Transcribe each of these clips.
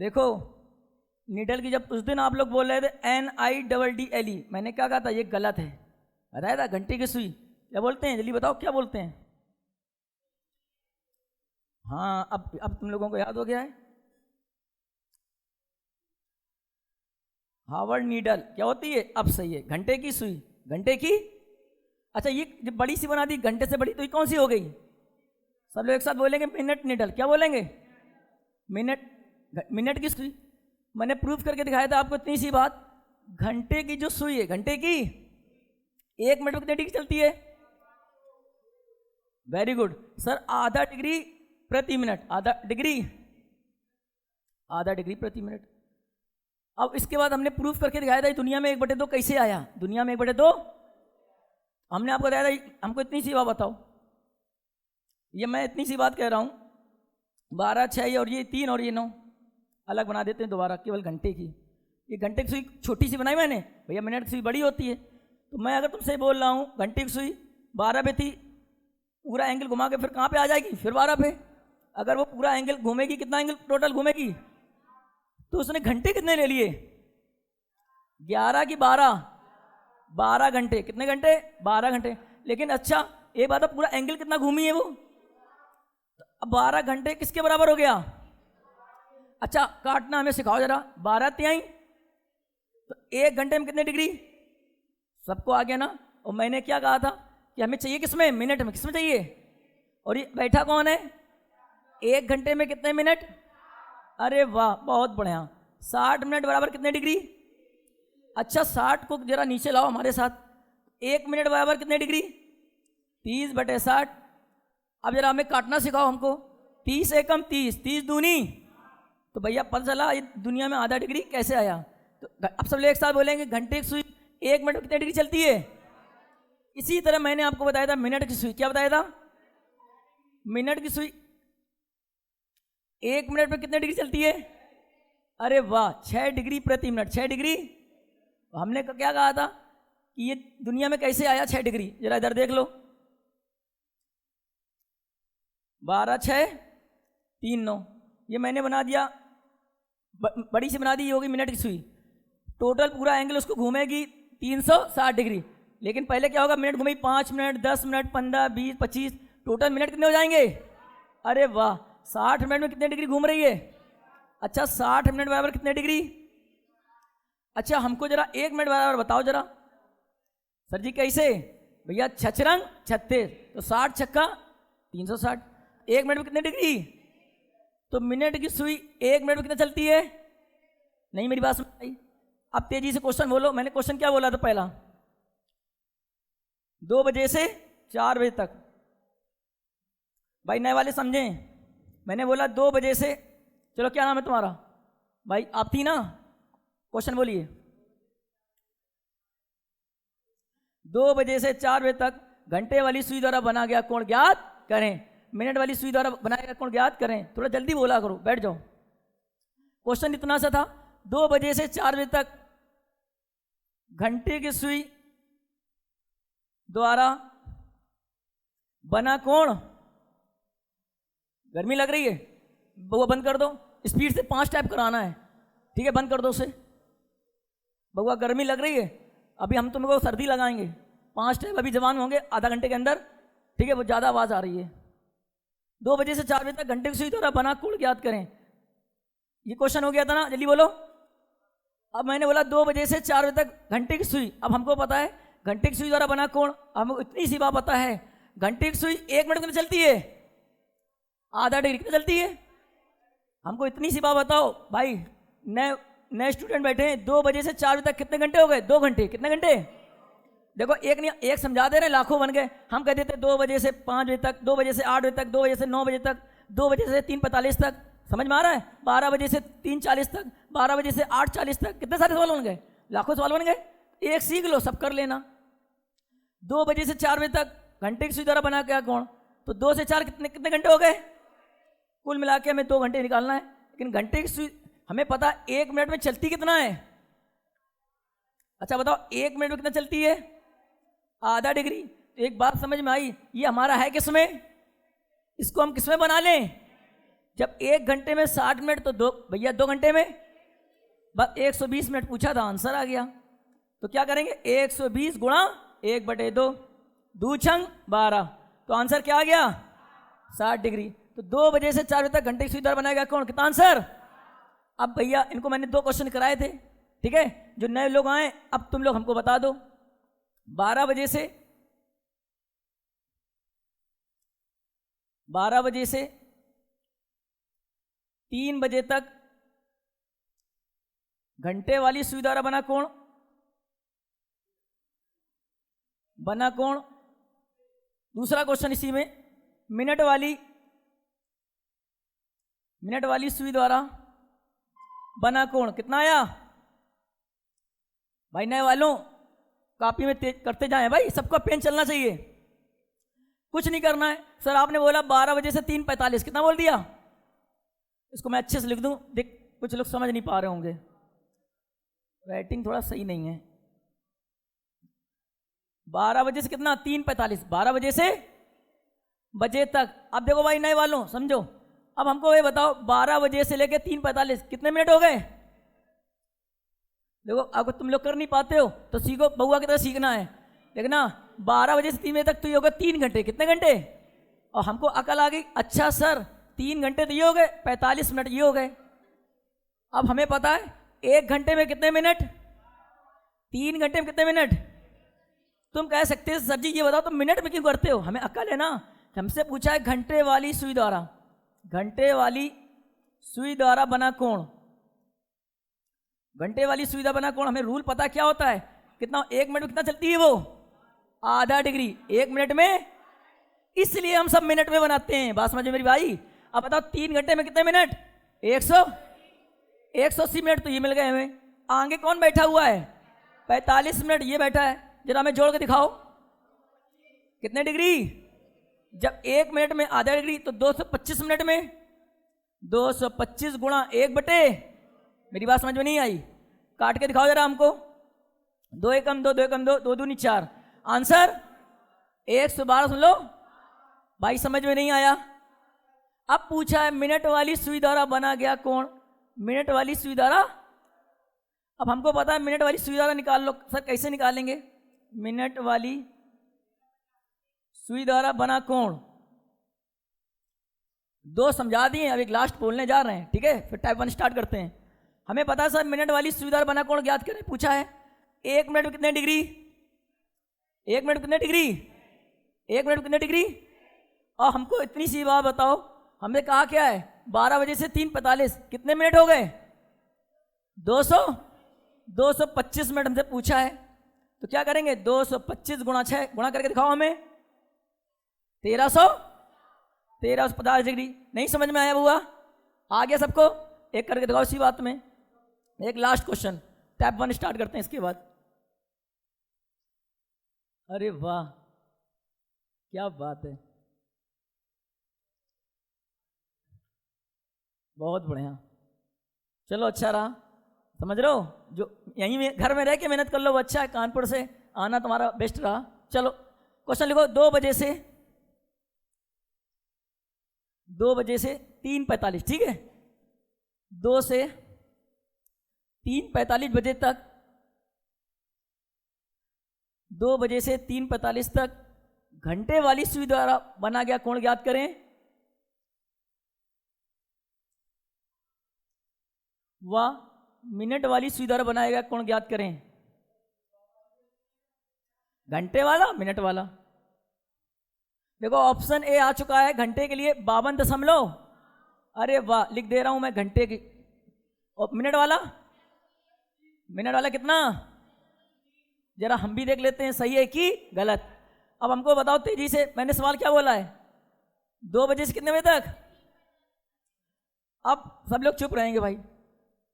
देखो नीडल की, जब उस दिन आप लोग बोल रहे थे NIDDLE, मैंने क्या कहा था ये गलत है, बताया था। घंटे की सुई क्या बोलते हैं, जल्दी बताओ क्या बोलते हैं। हाँ अब तुम लोगों को याद हो गया है। हार्वर्ड नीडल क्या होती है, अब सही है, घंटे की सुई, घंटे की। अच्छा ये जब बड़ी सी बना दी घंटे से बड़ी, तो ये कौन सी हो गई, सब लोग एक साथ बोलेंगे मिनट नीडल, क्या बोलेंगे, मिनट, मिनट की सुई। मैंने प्रूफ करके दिखाया था आपको इतनी सी बात, घंटे की जो सुई है, घंटे की 1 मिनट में कितनी डिग्री चलती है, वेरी गुड सर, आधा डिग्री प्रति मिनट, आधा डिग्री प्रति मिनट। अब इसके बाद हमने प्रूफ करके दिखाया था दुनिया में 1/2 कैसे आया, दुनिया में 1/2 हमने आपको बताया था। हमको इतनी सी बात बताओ, ये मैं इतनी सी बात कह रहा हूँ, 12, 6 और ये 3 और ये 9 अलग बना देते हैं दोबारा, केवल घंटे की। ये घंटे की सुई छोटी सी बनाई मैंने, भैया मिनट की सुई बड़ी होती है। तो मैं अगर तुमसे बोल रहा हूँ घंटे की सुई 12 पे थी, पूरा एंगल घुमा के फिर कहाँ पे आ जाएगी, फिर 12 पे। अगर वो पूरा एंगल घूमेगी, कितना एंगल टोटल घूमेगी, तो उसने घंटे कितने ले लिए, 11 की 12 घंटे, कितने घंटे, 12 घंटे। लेकिन अच्छा एक बात है, पूरा एंगल कितना घूमी है वो, अब 12 घंटे किसके बराबर हो गया। अच्छा काटना हमें सिखाओ जरा, 12 तिहाई तो 1 घंटे में कितने डिग्री, सबको आ गया ना। और मैंने क्या कहा था कि हमें चाहिए किसमें, मिनट में, किसमें चाहिए। और ये बैठा कौन है, 1 घंटे में कितने मिनट, अरे वाह बहुत बढ़िया, 60 मिनट बराबर कितने डिग्री। अच्छा 60 को जरा नीचे लाओ हमारे साथ, 1 मिनट बराबर कितने डिग्री, 30/60। अब जरा हमें काटना सिखाओ हमको, 30 एकम 30, 30 दूनी, तो भैया पता चला ये दुनिया में आधा डिग्री कैसे आया। तो अब सब लोग एक साथ बोलेंगे घंटे की सुई 1 मिनट में कितनी डिग्री चलती है। इसी तरह मैंने आपको बताया था मिनट की सुई, क्या बताया था, मिनट की सुई 1 मिनट में कितनी डिग्री चलती है, अरे वाह 6 डिग्री प्रति मिनट, 6 डिग्री। हमने क्या कहा था कि ये दुनिया में कैसे आया 6 डिग्री, जरा इधर देख लो, 12, 6, 3, 9, ये मैंने बना दिया, बड़ी सी बना दी, ये होगी मिनट की सुई। टोटल पूरा एंगल उसको घूमेगी 360 डिग्री। लेकिन पहले क्या होगा, मिनट घूमेगी 5 मिनट, 10 मिनट, 15, 20, 25, टोटल मिनट कितने हो जाएंगे, अरे वाह 60 मिनट में कितने डिग्री घूम रही है। अच्छा 60 मिनट बराबर कितने डिग्री। अच्छा हमको जरा 1 मिनट बराबर बताओ जरा, सर जी कैसे, भैया 6 36, तो 60 छक्का 360, 1 मिनट में कितने डिग्री। तो मिनट की सुई 1 मिनट में कितना चलती है, नहीं मेरी बात सुन। अब तेजी से क्वेश्चन बोलो, मैंने क्वेश्चन क्या बोला था पहला, 2 बजे से 4 बजे तक, भाई नए वाले समझें, मैंने बोला 2 बजे से, चलो क्या नाम है तुम्हारा, भाई आप थी ना, क्वेश्चन बोलिए। 2 बजे से 4 बजे तक घंटे वाली सुई द्वारा बना गया कोण ज्ञात करें, मिनट वाली सुई द्वारा बनाया गया कोण ज्ञात करें। थोड़ा जल्दी बोला करो, बैठ जाओ। क्वेश्चन इतना सा था, 2 बजे से 4 बजे तक घंटे की सुई द्वारा बना कोण, गर्मी लग रही है, बउआ बंद कर दो, स्पीड से 5 टाइप कराना है, ठीक है बंद कर दो उसे, बउआ गर्मी लग रही है, अभी हम तुमको सर्दी लगाएंगे, 5 टाइप अभी जवान होंगे आधा घंटे के अंदर, ठीक है, वो ज़्यादा आवाज़ आ रही है। 2 बजे से 4 बजे तक घंटे की सुई द्वारा बना कोण ज्ञात करें, ये क्वेश्चन हो गया था ना, जल्दी बोलो। अब मैंने बोला 2 बजे से 4 बजे तक घंटे की सुई, अब हमको पता है घंटे की सुई द्वारा बना कोण, हमको इतनी सी बात पता है, घंटे की सुई 1 मिनट में चलती है, आधा डिग्री कितने चलती है, हमको इतनी सी बात बताओ भाई। नए स्टूडेंट बैठे हैं, 2 बजे से 4 बजे तक कितने घंटे हो गए, 2 घंटे, कितने घंटे, देखो एक नहीं एक समझा दे रहे, लाखों बन गए। हम कह देते 2 बजे से 5 बजे तक, 2 बजे से 8 बजे तक, 2 बजे से 9 बजे तक, 2 बजे से 3:45 तक, समझ में आ रहा है, 12 बजे से 3:40 तक, 12 बजे से 8:40 तक, कितने सारे सवाल बन गए, लाखों सवाल बन गए। एक सीख लो, सब कर लेना। 2 बजे से 4 बजे तक घंटे की सुई द्वारा बना क्या कौन, तो 2 से 4 कितने कितने घंटे हो गए, कुल मिला के हमें 2 घंटे निकालना है। लेकिन घंटे की सुई हमें पता 1 मिनट में चलती कितना है। अच्छा बताओ 1 मिनट में कितना चलती है, आधा डिग्री। तो एक बात समझ में आई, ये हमारा है किसमें, इसको हम किसमें बना लें, जब 1 घंटे में 60 मिनट तो दो भैया 2 घंटे में बस 120 मिनट पूछा था, आंसर आ गया। तो क्या करेंगे 120 गुणा 1/2, 2 छंग 12, तो आंसर क्या आ गया 60 डिग्री। तो 2 बजे से 4 बजे तक घंटे की सुई द्वारा बनाया गया कौन, कितना आंसर। अब भैया इनको मैंने 2 क्वेश्चन कराए थे, ठीक है, जो नए लोग आए अब तुम लोग हमको बता दो 12 बजे से 3 बजे तक घंटे वाली सुई द्वारा बना कोण। दूसरा क्वेश्चन इसी में, मिनट वाली सुई द्वारा बना कोण कितना आया। भाई नए वालों कॉपी में तेज करते जाएं भाई, सबका पेन चलना चाहिए, कुछ नहीं करना है। सर आपने बोला 12 बजे से 3:45, कितना बोल दिया। इसको मैं अच्छे से लिख दूं, देख कुछ लोग समझ नहीं पा रहे होंगे, राइटिंग थोड़ा सही नहीं है। 12 बजे से कितना 3:45, 12 बजे से बजे तक। अब देखो भाई नए वालों समझो, अब हमको ये बताओ 12 बजे से लेके 3:45 कितने मिनट हो गए। देखो अगर तुम लोग कर नहीं पाते हो तो सीखो, बउआ की तरह सीखना है। देखना 12 बजे से 3 बजे तक तो ये हो गए 3 घंटे, कितने घंटे। और हमको अकल आ गई, अच्छा सर 3 घंटे तो ये हो गए, 45 मिनट ये हो गए। अब हमें पता है 1 घंटे में कितने मिनट, 3 घंटे में कितने मिनट। तुम कह सकते हो सर जी ये बताओ तुम मिनट में क्यों करते हो, हमें अकल है ना। हमसे पूछा है घंटे वाली सुई द्वारा बना कोण। घंटे वाली सुई द्वारा बना कोण, हमें रूल पता क्या होता है, कितना 1 मिनट में कितना चलती है वो, आधा डिग्री 1 मिनट में, इसलिए हम सब मिनट में बनाते हैं। बात समझ मेरी भाई। अब बताओ 3 घंटे में कितने मिनट, 180 मिनट। तो ये मिल गए हमें। आगे कौन बैठा हुआ है, 45 मिनट ये बैठा है, जरा हमें जोड़ के दिखाओ कितने डिग्री। जब 1 मिनट में आधा डिग्री तो 225 मिनट में 225 गुणा 1/, मेरी बात समझ में नहीं आई, काट के दिखाओ जरा हमको। 2 एकम 2, 2 एकम 2, 2 दूनी 4, आंसर 112। सुन लो भाई, समझ में नहीं आया। अब पूछा है मिनट वाली सुई द्वारा बना गया कोण, मिनट वाली सुई द्वारा। अब हमको पता है मिनट वाली सुई द्वारा निकाल लो। सर कैसे निकालेंगे, मिनट वाली सुई द्वारा बना कोण 2 समझा दिए, अब एक लास्ट बोलने जा रहे हैं, ठीक है, फिर टाइप 1 स्टार्ट करते हैं। हमें पता है सर मिनट वाली सुई द्वारा बना कोण ज्ञात करें, पूछा है 1 मिनट में कितने डिग्री, 1 मिनट में कितने डिग्री, 1 मिनट में कितने डिग्री। और हमको इतनी सी बात बताओ, हमने कहा क्या है 12 बजे से 3:45 कितने मिनट हो गए, 225 मिनट हमसे पूछा है। तो क्या करेंगे 225 गुणा 6 गुणा करके दिखाओ हमें, 1350 डिग्री। नहीं समझ में आया बुआ, आ गया सबको, एक करके दिखाओ इसी बात में। एक लास्ट क्वेश्चन, टैप 1 स्टार्ट करते हैं इसके बाद। अरे वाह क्या बात है, बहुत बढ़िया। चलो अच्छा रहा, समझ रहे हो, जो यहीं में घर में रह के मेहनत कर लो वो अच्छा है, कानपुर से आना तुम्हारा बेस्ट रहा। चलो क्वेश्चन लिखो, 2 बजे से 3:45, ठीक है, 2 से 3:45 बजे तक, 2 बजे से 3:45 तक घंटे वाली सुई द्वारा बना गया कोण ज्ञात करें। वाह, मिनट वाली सुई द्वारा बनाया गया कोण ज्ञात करें। घंटे वाला मिनट वाला, देखो ऑप्शन ए आ चुका है घंटे के लिए 52 अरे वाह, लिख दे रहा हूं मैं घंटे की। और मिनट वाला कितना, जरा हम भी देख लेते हैं सही है कि गलत। अब हमको बताओ तेजी से, मैंने सवाल क्या बोला है 2 बजे से कितने बजे तक। अब सब लोग चुप रहेंगे भाई,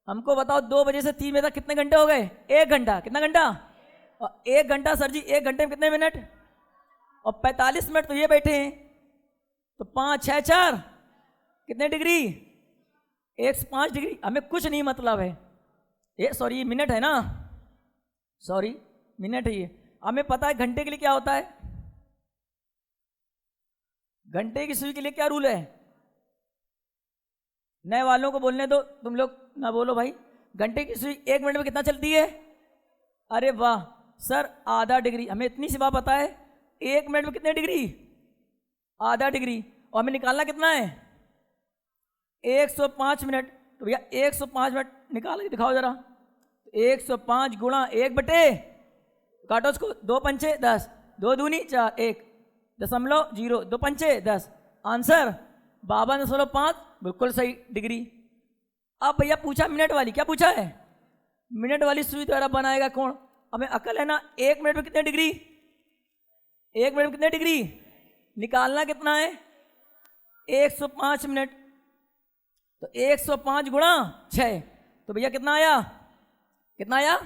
हमको बताओ 2 बजे से 3 बजे तक कितने घंटे हो गए, 1 घंटा। कितना घंटा, और 1 घंटा सर जी 1 घंटे में कितने मिनट, और 45 मिनट तो ये बैठे हैं, तो 5 6 4 कितने डिग्री, 105 डिग्री। हमें कुछ नहीं मतलब है ये, सॉरी ये मिनट है ना, सॉरी मिनट है ये। हमें पता है घंटे के लिए क्या होता है, घंटे की सुई के लिए क्या रूल है, नए वालों को बोलने दो, तुम लोग ना बोलो भाई। घंटे की सुई 1 मिनट में कितना चलती है? अरे वाह सर, आधा डिग्री। हमें इतनी सी बात पता है 1 मिनट में कितने डिग्री? आधा डिग्री। और हमें निकालना कितना है? 105 मिनट। तो भैया 105 मिनट निकाल के दिखाओ जरा। 105 गुणा 1 बटे, काटो उसको, 2 पंचे 10, 2 दूनी 4, 1.0, 2 पंचे 10, आंसर 52.5, बिल्कुल सही डिग्री। अब भैया पूछा मिनट वाली, क्या पूछा है? मिनट वाली सुई द्वारा बनाएगा कौन? हमें अकल है ना, 1 मिनट में कितने डिग्री? 1 मिनट में कितने डिग्री? निकालना कितना है? 105 मिनट। तो 105 गुणा 6, तो भैया कितना आया? कितना आया?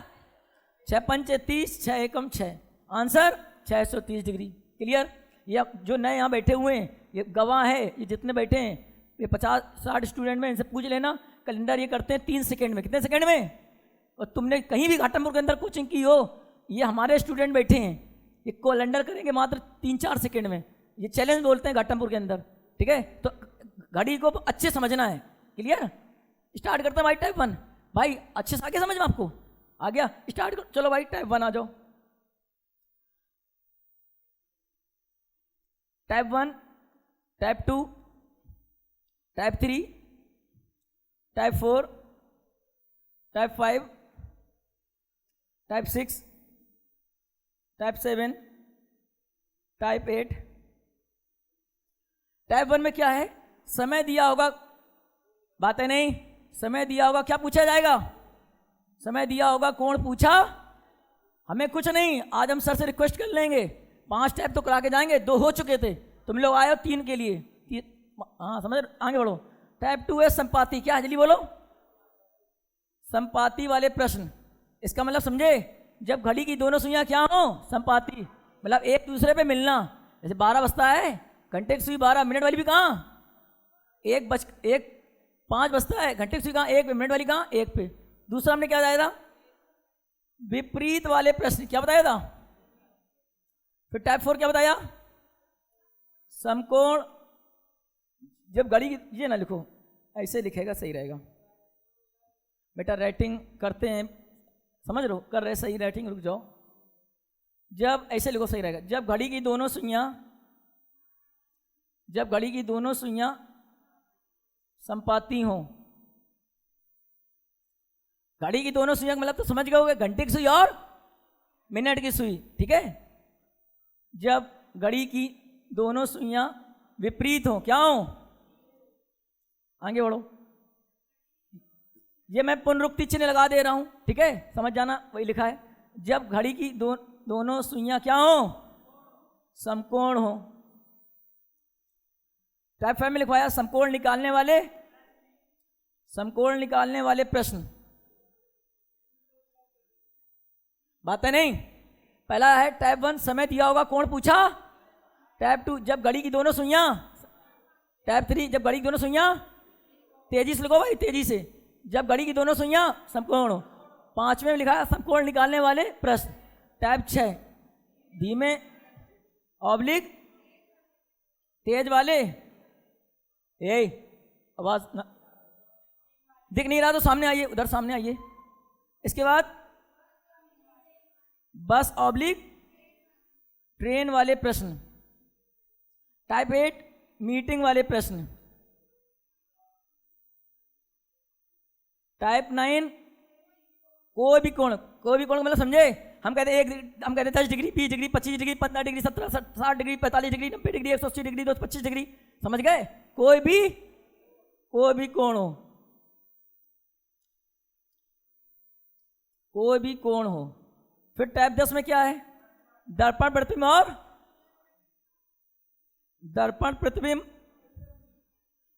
6 पंचे 30, 6 एकम 6, आंसर 630 डिग्री। क्लियर? ये जो नए यहाँ बैठे हुए हैं, ये गवाह है, ये जितने बैठे हैं, ये 50-60 स्टूडेंट में, इनसे पूछ लेना। कैलेंडर ये करते हैं 3 सेकेंड में। कितने सेकेंड में? और तुमने कहीं भी घाटमपुर के अंदर कोचिंग की हो, ये हमारे स्टूडेंट बैठे हैं, ये कैलेंडर करेंगे मात्र 3-4 सेकेंड में। ये चैलेंज बोलते हैं घाटमपुर के अंदर। ठीक है, तो घड़ी को अच्छे समझना है। क्लियर? स्टार्ट करते हैं भाई टाइप 1। भाई अच्छे से आगे समझ में आपको आ गया? स्टार्ट करो, चलो भाई टाइप 1 आ जाओ। Type 1, type 2, type 3, type 4, type 5, type 6, type 7, type 8। Type 1 में क्या है? समय दिया होगा, बातें नहीं, समय दिया होगा, क्या पूछा जाएगा? समय दिया होगा, कौन पूछा? हमें कुछ नहीं, आज हम सर से रिक्वेस्ट कर लेंगे, 5 टाइप तो करा के जाएंगे, 2 हो चुके थे, तुम लोग आए हो 3 के लिए। हाँ समझ, आगे बढ़ो। टाइप 2 है संपाति। क्या है जल्दी बोलो? संपाति वाले प्रश्न। इसका मतलब समझे? जब घड़ी की दोनों सुइयां क्या हो? संपाति, मतलब एक दूसरे पे मिलना। जैसे 12 बजता है, घंटे की सुई 12, मिनट वाली भी कहाँ? 5 बजता है, घंटे की सुई कहाँ? 1 पे, मिनट वाली कहाँ? 1 पे। दूसरा हमने क्या बताया था? विपरीत वाले प्रश्न। क्या बताया था? फिर टाइप 4 क्या बताया? समकोण। जब घड़ी की, ये ना लिखो, ऐसे लिखेगा सही रहेगा बेटा, राइटिंग करते हैं, समझ लो, कर रहे सही राइटिंग, रुक जाओ। जब ऐसे लिखो सही रहेगा। जब घड़ी की दोनों सुइयां, जब घड़ी की दोनों सुइयां संपाती हों, घड़ी की दोनों सुइयां मतलब तो समझ गए होगे, घंटे की सुई और मिनट की सुई। ठीक है? जब घड़ी की दोनों सुइयां विपरीत हों, क्या हों? आगे बढ़ो। ये मैं पुनरुक्ति चिन्ह लगा दे रहा हूं, ठीक है, समझ जाना, वही लिखा है। जब घड़ी की दोनों सुइयां क्या हों? समकोण हो। टाइप 5 में लिखवाया समकोण निकालने वाले प्रश्न। बात है नहीं? पहला है टाइप 1, समय दिया होगा, कौन पूछा? टाइप 2, जब घड़ी की दोनों सुइयां। टाइप 3, जब घड़ी की दोनों सुइयां, तेजी से लिखो भाई, तेजी से, जब घड़ी की दोनों सुइयां समकोण हो। 5वें में लिखा है समकोण निकालने वाले प्रश्न। टाइप 6, धीमे ऑब्लिक तेज वाले। ए आवाज ना दिख नहीं रहा तो सामने आइए, उधर सामने आइए। इसके बाद बस ऑब्लिक ट्रेन वाले प्रश्न। टाइप 8, मीटिंग वाले प्रश्न। टाइप 9, कोई भी कोण मतलब समझे? हम कहते 10 degree, 20 degree, 25 degree, 15 degree, 17, 60 degree, 45 degree, 90 degree, 180 degree, 225 degree. समझ गए? कोई भी कोण हो, कोई भी कोण हो। फिर टाइप 10 में क्या है? दर्पण प्रतिबिंब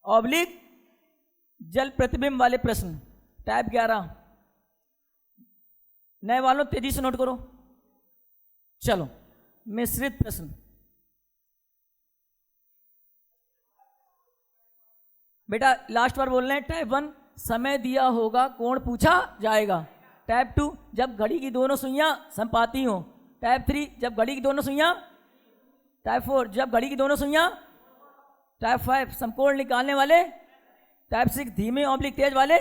ऑब्लिक जल प्रतिबिंब वाले प्रश्न। टाइप 11, नए वालों तेजी से नोट करो, चलो। मिश्रित प्रश्न। बेटा लास्ट बार बोल रहे हैं। टाइप 1, समय दिया होगा, कोण पूछा जाएगा। टाइप 2, जब घड़ी की दोनों सुइयां संपाती हो। टाइप 3, जब घड़ी की दोनों सुइयां। टाइप 4, जब घड़ी की दोनों सुइयां। टाइप 5, समकोण निकालने वाले। टाइप 6 धीमे ऑब्लिक तेज वाले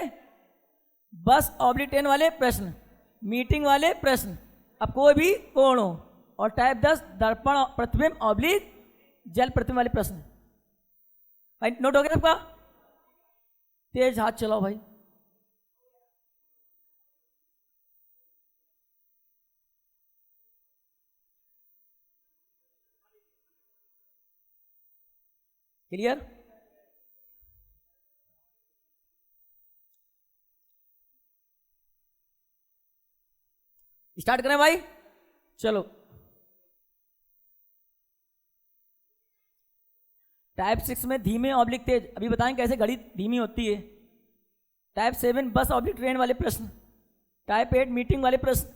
बस ऑब्लिक ट्रेन वाले प्रश्न, मीटिंग वाले प्रश्न, अब कोई भी कोण हो। और टाइप 10 दर्पण प्रतिबिंब ऑब्लिक जल प्रतिबिंब वाले प्रश्न। भाई नोट हो गया सबका? तेज हाथ चलाओ भाई। क्लियर? स्टार्ट करें भाई, चलो। टाइप 6 में धीमे ऑब्लिक तेज, अभी बताएं कैसे घड़ी धीमी होती है। टाइप 7 बस ऑब्लिक ट्रेन वाले प्रश्न, टाइप 8 मीटिंग वाले प्रश्न,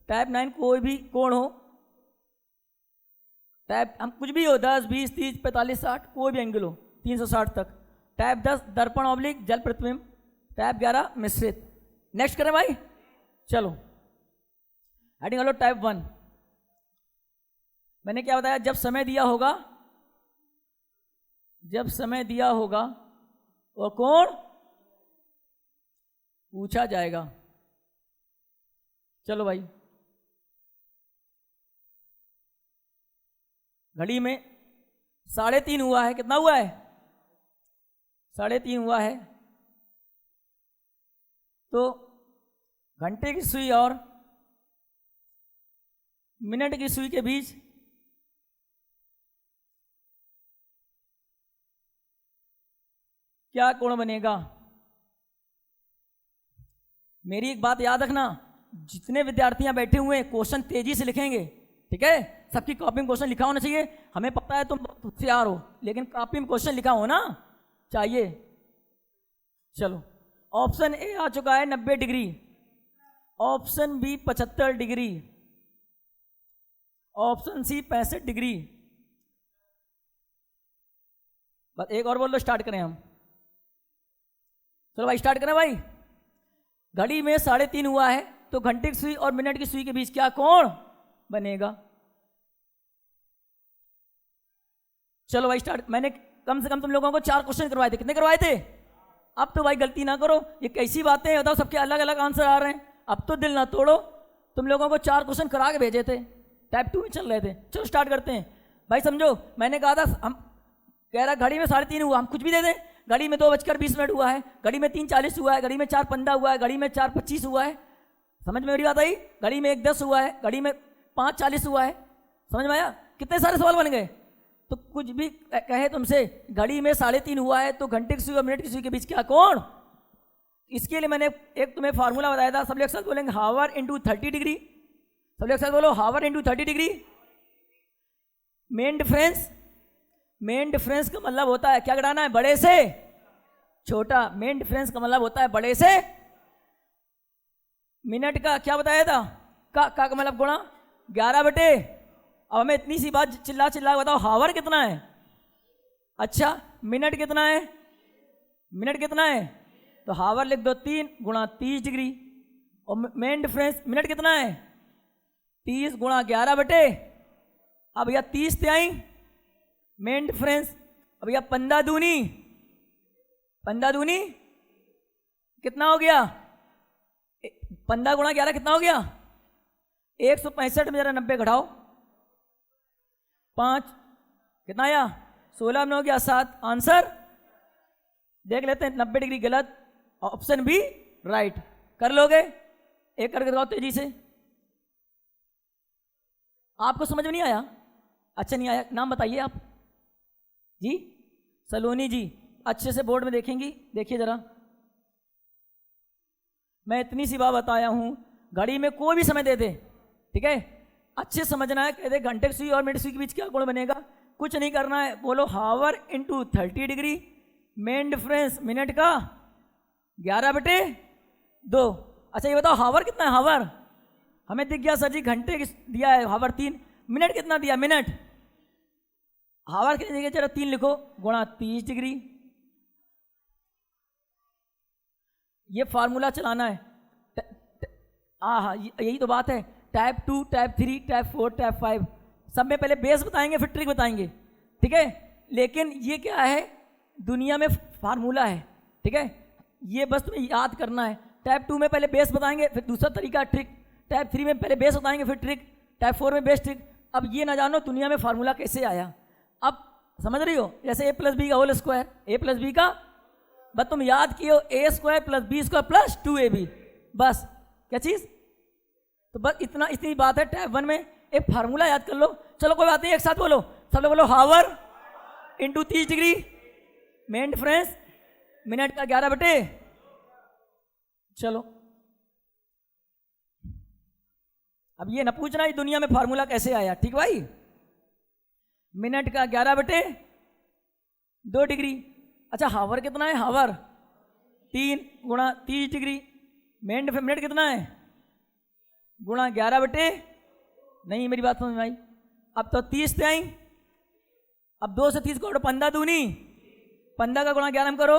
टाइप 9 कोई भी कोण हो, टाइप हम कुछ भी हो 10 20 30 45 60 कोई भी एंगल हो 360 तक। टाइप 10 दर्पण ऑब्लिक जल प्रतिबिंब, टाइप 11 मिश्रित। नेक्स्ट करें भाई, चलो। हेडिंग वालों टाइप 1, मैंने क्या बताया, जब समय दिया होगा, जब समय दिया होगा वो कोण पूछा जाएगा। चलो भाई, घड़ी में 3:30 हुआ है, कितना हुआ है? 3:30 हुआ है। तो घंटे की सुई और मिनट की सुई के बीच क्या कोण बनेगा? मेरी एक बात याद रखना, जितने विद्यार्थी यहाँ बैठे हुए हैं क्वेश्चन तेजी से लिखेंगे, ठीक है? सबकी कॉपी में क्वेश्चन लिखा होना चाहिए। हमें पता है तुम होशियार हो, लेकिन कॉपी में क्वेश्चन लिखा हो ना चाहिए। चलो, ऑप्शन ए आ चुका है 90 degree, option B 75 degree, option C 65 degree. बस एक और बोल दो, स्टार्ट करें हम। चलो भाई स्टार्ट करें भाई। घड़ी में 3:30 हुआ है, तो घंटे की सुई और मिनट की सुई के बीच क्या कोण बनेगा? चलो भाई स्टार्ट। मैंने कम से कम तुम लोगों को 4 क्वेश्चन करवाए थे, कितने करवाए थे? अब तो भाई गलती ना करो, ये कैसी बातें बताओ, सबके अलग अलग आंसर आ रहे हैं। अब तो दिल ना तोड़ो, तुम लोगों को 4 क्वेश्चन करा के भेजे थे, टाइप 2 में चल रहे थे। चलो स्टार्ट करते हैं भाई। समझो, मैंने कहा था, हम कह रहा घड़ी में 3:30 हुआ, हम कुछ भी दे दें। घड़ी में 2:20 हुआ है, घड़ी में 3:40 हुआ है, घड़ी में 4:15 हुआ है, घड़ी में 4:25 हुआ है। समझ में मेरी बात आई? घड़ी में 1:10 हुआ है, घड़ी में 5:40 हुआ है। समझ में आया? कितने सारे सवाल बन गए। तो कुछ भी कहे तुमसे, घड़ी में 3:30 हुआ है, तो घंटे की सुई और मिनट की सुई के बीच क्या कोण? इसके लिए मैंने एक तुम्हें फार्मूला बताया था, सब लोग एक साथ बोलेंगे, हावर इंटू 30 डिग्री। सब लोग एक साथ बोलो, hour into 30 degree. Main difference, main difference का मतलब होता है क्या घटाना है, बड़े से छोटा। मेन डिफरेंस का मतलब होता है बड़े से। मिनट का क्या बताया था, का मतलब गुणा 11 बटे। अब हमें इतनी सी बात चिल्ला चिल्ला बताओ, हावर कितना है? अच्छा, मिनट कितना है? मिनट कितना है? तो हावर लिख दो 3 गुणा 30 डिग्री। और मेन डिफरेंस मिनट कितना है? 30 गुणा 11 बटे। अब भैया 30 से आई मेन डिफरेंस। अब भैया 15 दूनी, 15 दूनी कितना हो गया? 15 गुणा 11 कितना हो गया? 165 में जरा 90 घटाओ, 5 कितना आया? 16 में हो गया 7। आंसर देख लेते हैं, 90 डिग्री गलत, ऑप्शन बी राइट। कर लोगे? एक करके दिखाओ तेजी से। आपको समझ में नहीं आया? अच्छा नहीं आया, नाम बताइए आप जी। सलोनी जी, अच्छे से बोर्ड में देखेंगी, देखिए जरा। मैं इतनी सी बात बताया हूं, घड़ी में कोई भी समय दे दे, ठीक है, अच्छे समझना है। कहते घंटे की सुई और मिनट सुई के बीच क्या कोण बनेगा? कुछ नहीं करना है, बोलो hour into 30 degree. Main difference minute का 11 बटे 2। अच्छा ये बताओ हावर कितना है? हावर हमें दिख गया सर जी, घंटे दिया है हावर 3। मिनट कितना दिया? मिनट हावर कितने दिया? चलो 3 लिखो, गुणा 30 डिग्री। ये फार्मूला चलाना है। हाँ, यही तो बात है। टाइप 2, टाइप 3, टाइप 4, टाइप 5 सब में पहले बेस बताएंगे, फिर ट्रिक बताएंगे, ठीक है। लेकिन ये क्या है, दुनिया में फार्मूला है, ठीक है। ये बस तुम्हें याद करना है। टाइप 2 में पहले बेस बताएंगे, फिर दूसरा तरीका ट्रिक। टाइप 3 में पहले बेस बताएंगे, फिर ट्रिक। टाइप 4 में बेस ट्रिक। अब ये ना जानो दुनिया में फार्मूला कैसे आया। अब समझ रही हो, जैसे ए प्लस बी का whole square, A plus B का, बस तुम याद किए हो A square plus B square plus 2ab, बस। क्या चीज़? तो बस इतना, इतनी बात है टाइप 1 में। एक फार्मूला याद कर लो। चलो कोई बात नहीं, एक साथ बोलो, सब लोग बोलो, hour into 30 degree main difference minute का 11 बटे। चलो अब ये ना पूछना ही दुनिया में फार्मूला कैसे आया, ठीक भाई। मिनट का 11 बटे 2 डिग्री। अच्छा हावर कितना है? हावर 3 गुणा 30 डिग्री। मिनट कितना है? गुणा 11 बटे, नहीं मेरी बात समझ में आई? अब तो 30 से आई, अब 2 से 30 को 15 दूनी, 15 का गुणा 11 हम करो,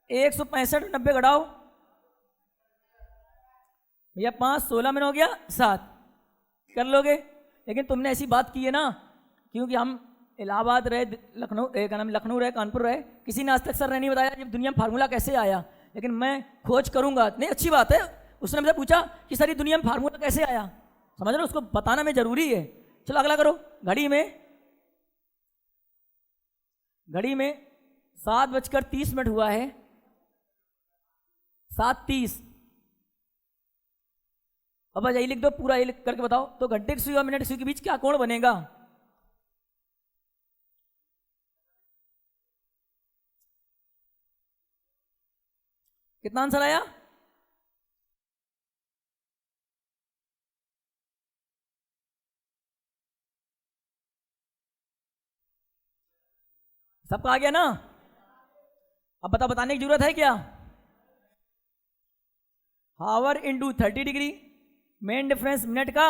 165, 90 घटाओ भैया 5, 16 में हो गया 7, कर लोगे। लेकिन तुमने ऐसी बात की है ना, क्योंकि हम इलाहाबाद रहे, लखनऊ क्या नाम, लखनऊ रहे, कानपुर रहे, किसी ने आज तक सर ने नहीं बताया जब दुनिया में फार्मूला कैसे आया। लेकिन मैं खोज करूंगा, नहीं अच्छी बात है। उसने मुझे पूछा कि सर ये दुनिया में फार्मूला कैसे आया, समझ रहे हो, उसको बताना में जरूरी है। चलो अगला करो। घड़ी में 7:30 हुआ है, 7:30। अब यही लिख दो, पूरा ये लिख करके बताओ तो घंटे की सुई और मिनट की सुई के बीच क्या कोण बनेगा? कितना आंसर आया? सबका आ गया ना? अब बताने की जरूरत है क्या? Hour into 30 degree main difference minute का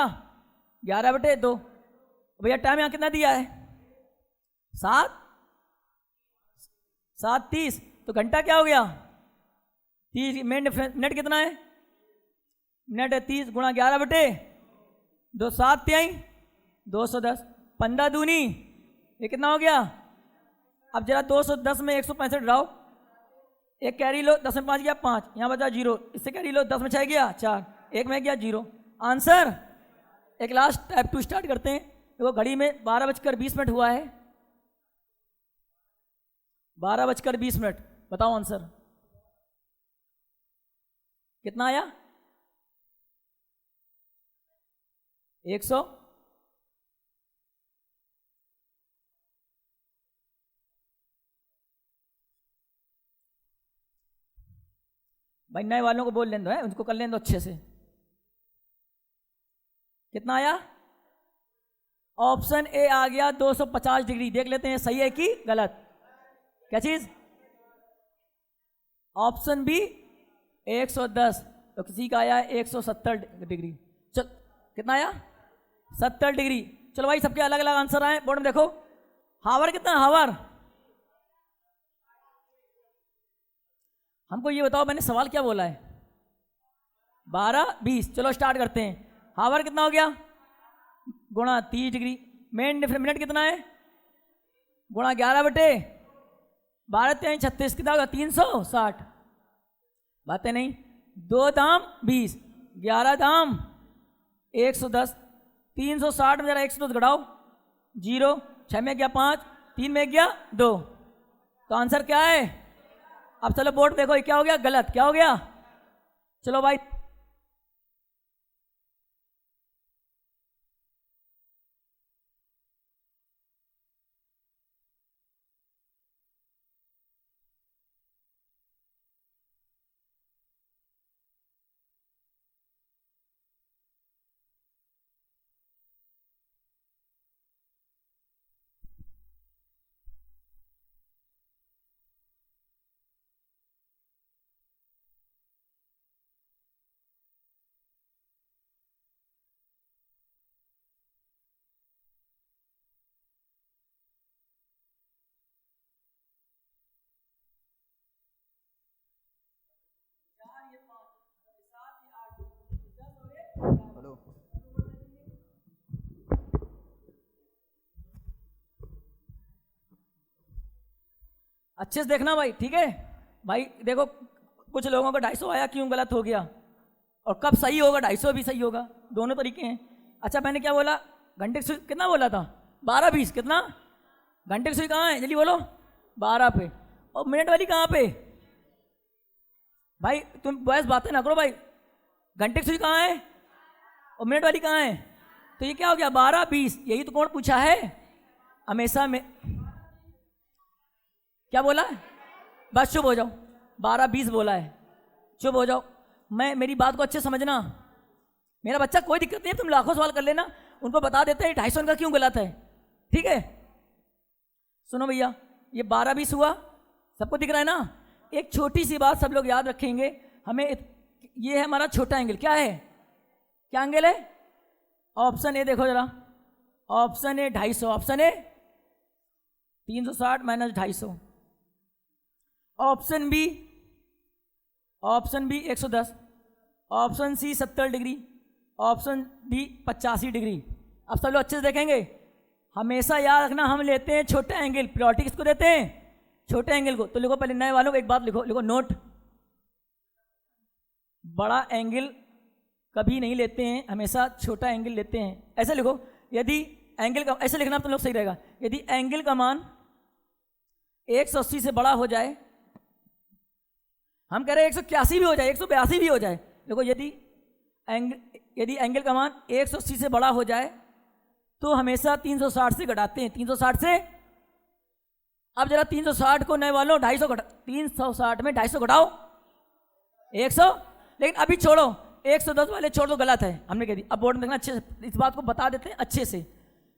11 बटे 2। भैया टाइम यहाँ कितना दिया है? 7:30। तो घंटा क्या हो गया? 30। मेन डिफरेंस मिनट कितना है? मिनट है 30 गुणा 11 बटे 2, 7 तिहाई 210, 15 दूनी, ये कितना हो गया? अब जरा 210 में 165 घटाओ, एक कैरी लो, 10 में 5 गया 5, यहाँ बचा 0, इससे कैरी लो, 10 में 6 गया 4, एक में गया 0। आंसर। एक लास्ट टाइप 2 स्टार्ट करते हैं। देखो घड़ी में 12:20 हुआ है, 12:20, बताओ आंसर कितना आया? 100। भाई नए वालों को बोल लेने दो है, उनको कर लेने दो अच्छे से। कितना आया? ऑप्शन ए आ गया 250 डिग्री। देख लेते हैं सही है कि गलत। क्या चीज? ऑप्शन बी 110, तो किसी का आया 170 डिग्री। चल कितना आया? 70 डिग्री। चलो भाई सबके अलग अलग आंसर आए। बोर्ड में देखो। हावर कितना? हावर हमको ये बताओ, मैंने सवाल क्या बोला है? 12:20। चलो स्टार्ट करते हैं। हावर कितना हो गया? गुणा 30 डिग्री। मिनट कितना है? गुणा 11 बटे 12 3 36, कितना होगा? 360। बातें नहीं। 2 दाम 20, 11 दाम 110, 360 में जरा 110 घटाओ, 0, 6 में गया 5, 3 में गया 2, तो आंसर क्या है? अब चलो बोर्ड देखो, ये क्या हो गया? गलत। क्या हो गया? चलो भाई हेलो। अच्छे से देखना भाई, ठीक है। भाई देखो कुछ लोगों का 250 आया, क्यों गलत हो गया, और कब सही होगा, 250 भी सही होगा, दोनों तरीके हैं। अच्छा मैंने क्या बोला, घंटे की सुई कितना बोला था, 12-20, कितना, घंटे की सुई कहाँ है, जल्दी बोलो, 12 पे, और मिनट वाली कहाँ पे, भाई तुम बॉयस बातें ना करो भाई, घंटे की सुई कहाँ है और मिनट वाली कहाँ है, तो ये क्या हो गया 12-20, यही तो कौन पूछा है, हमेशा में क्या बोला है, बस चुप हो जाओ, 12-20 बोला है, चुप हो जाओ। मैं मेरी बात को अच्छे समझना, मेरा बच्चा कोई दिक्कत नहीं है, तुम लाखों सवाल कर लेना, उनको बता देते हैं 250 का क्यों गलत है, ठीक है। सुनो भैया, ये 12-20 हुआ, सबको दिख रहा है ना। एक छोटी सी बात सब लोग याद रखेंगे, हमें ये है हमारा छोटा एंगल, क्या है, क्या एंगल है, ऑप्शन ए देखो जरा, option A 250, option A 360 minus 250, option B 110, option C 70 degree, option D 85 degree. अब सब लोग अच्छे से देखेंगे, हमेशा याद रखना हम लेते हैं छोटा एंगल, प्रायोरिटी किसको देते हैं, छोटे एंगल को। तो लिखो पहले, नए वालों को एक बात लिखो, लिखो नोट, बड़ा एंगल कभी नहीं लेते हैं, हमेशा छोटा एंगल लेते हैं। ऐसे लिखो, यदि एंगल का, ऐसे लिखना तुम लोग सही रहेगा, यदि एंगल का मान 180 से बड़ा हो जाए, हम कह रहे हैं 181 भी हो जाए, 182 भी हो जाए, देखो यदि एंगल का मान 180 से बड़ा हो जाए तो हमेशा 360 से घटाते हैं, 360 से। अब जरा 360 को नए वालों 250 घटा, 360 में 250 घटाओ 100, लेकिन अभी छोड़ो 110 वाले छोड़ दो, गलत है, हमने कह दी। अब बोर्ड में देखना अच्छे से, इस बात को बता देते हैं अच्छे से।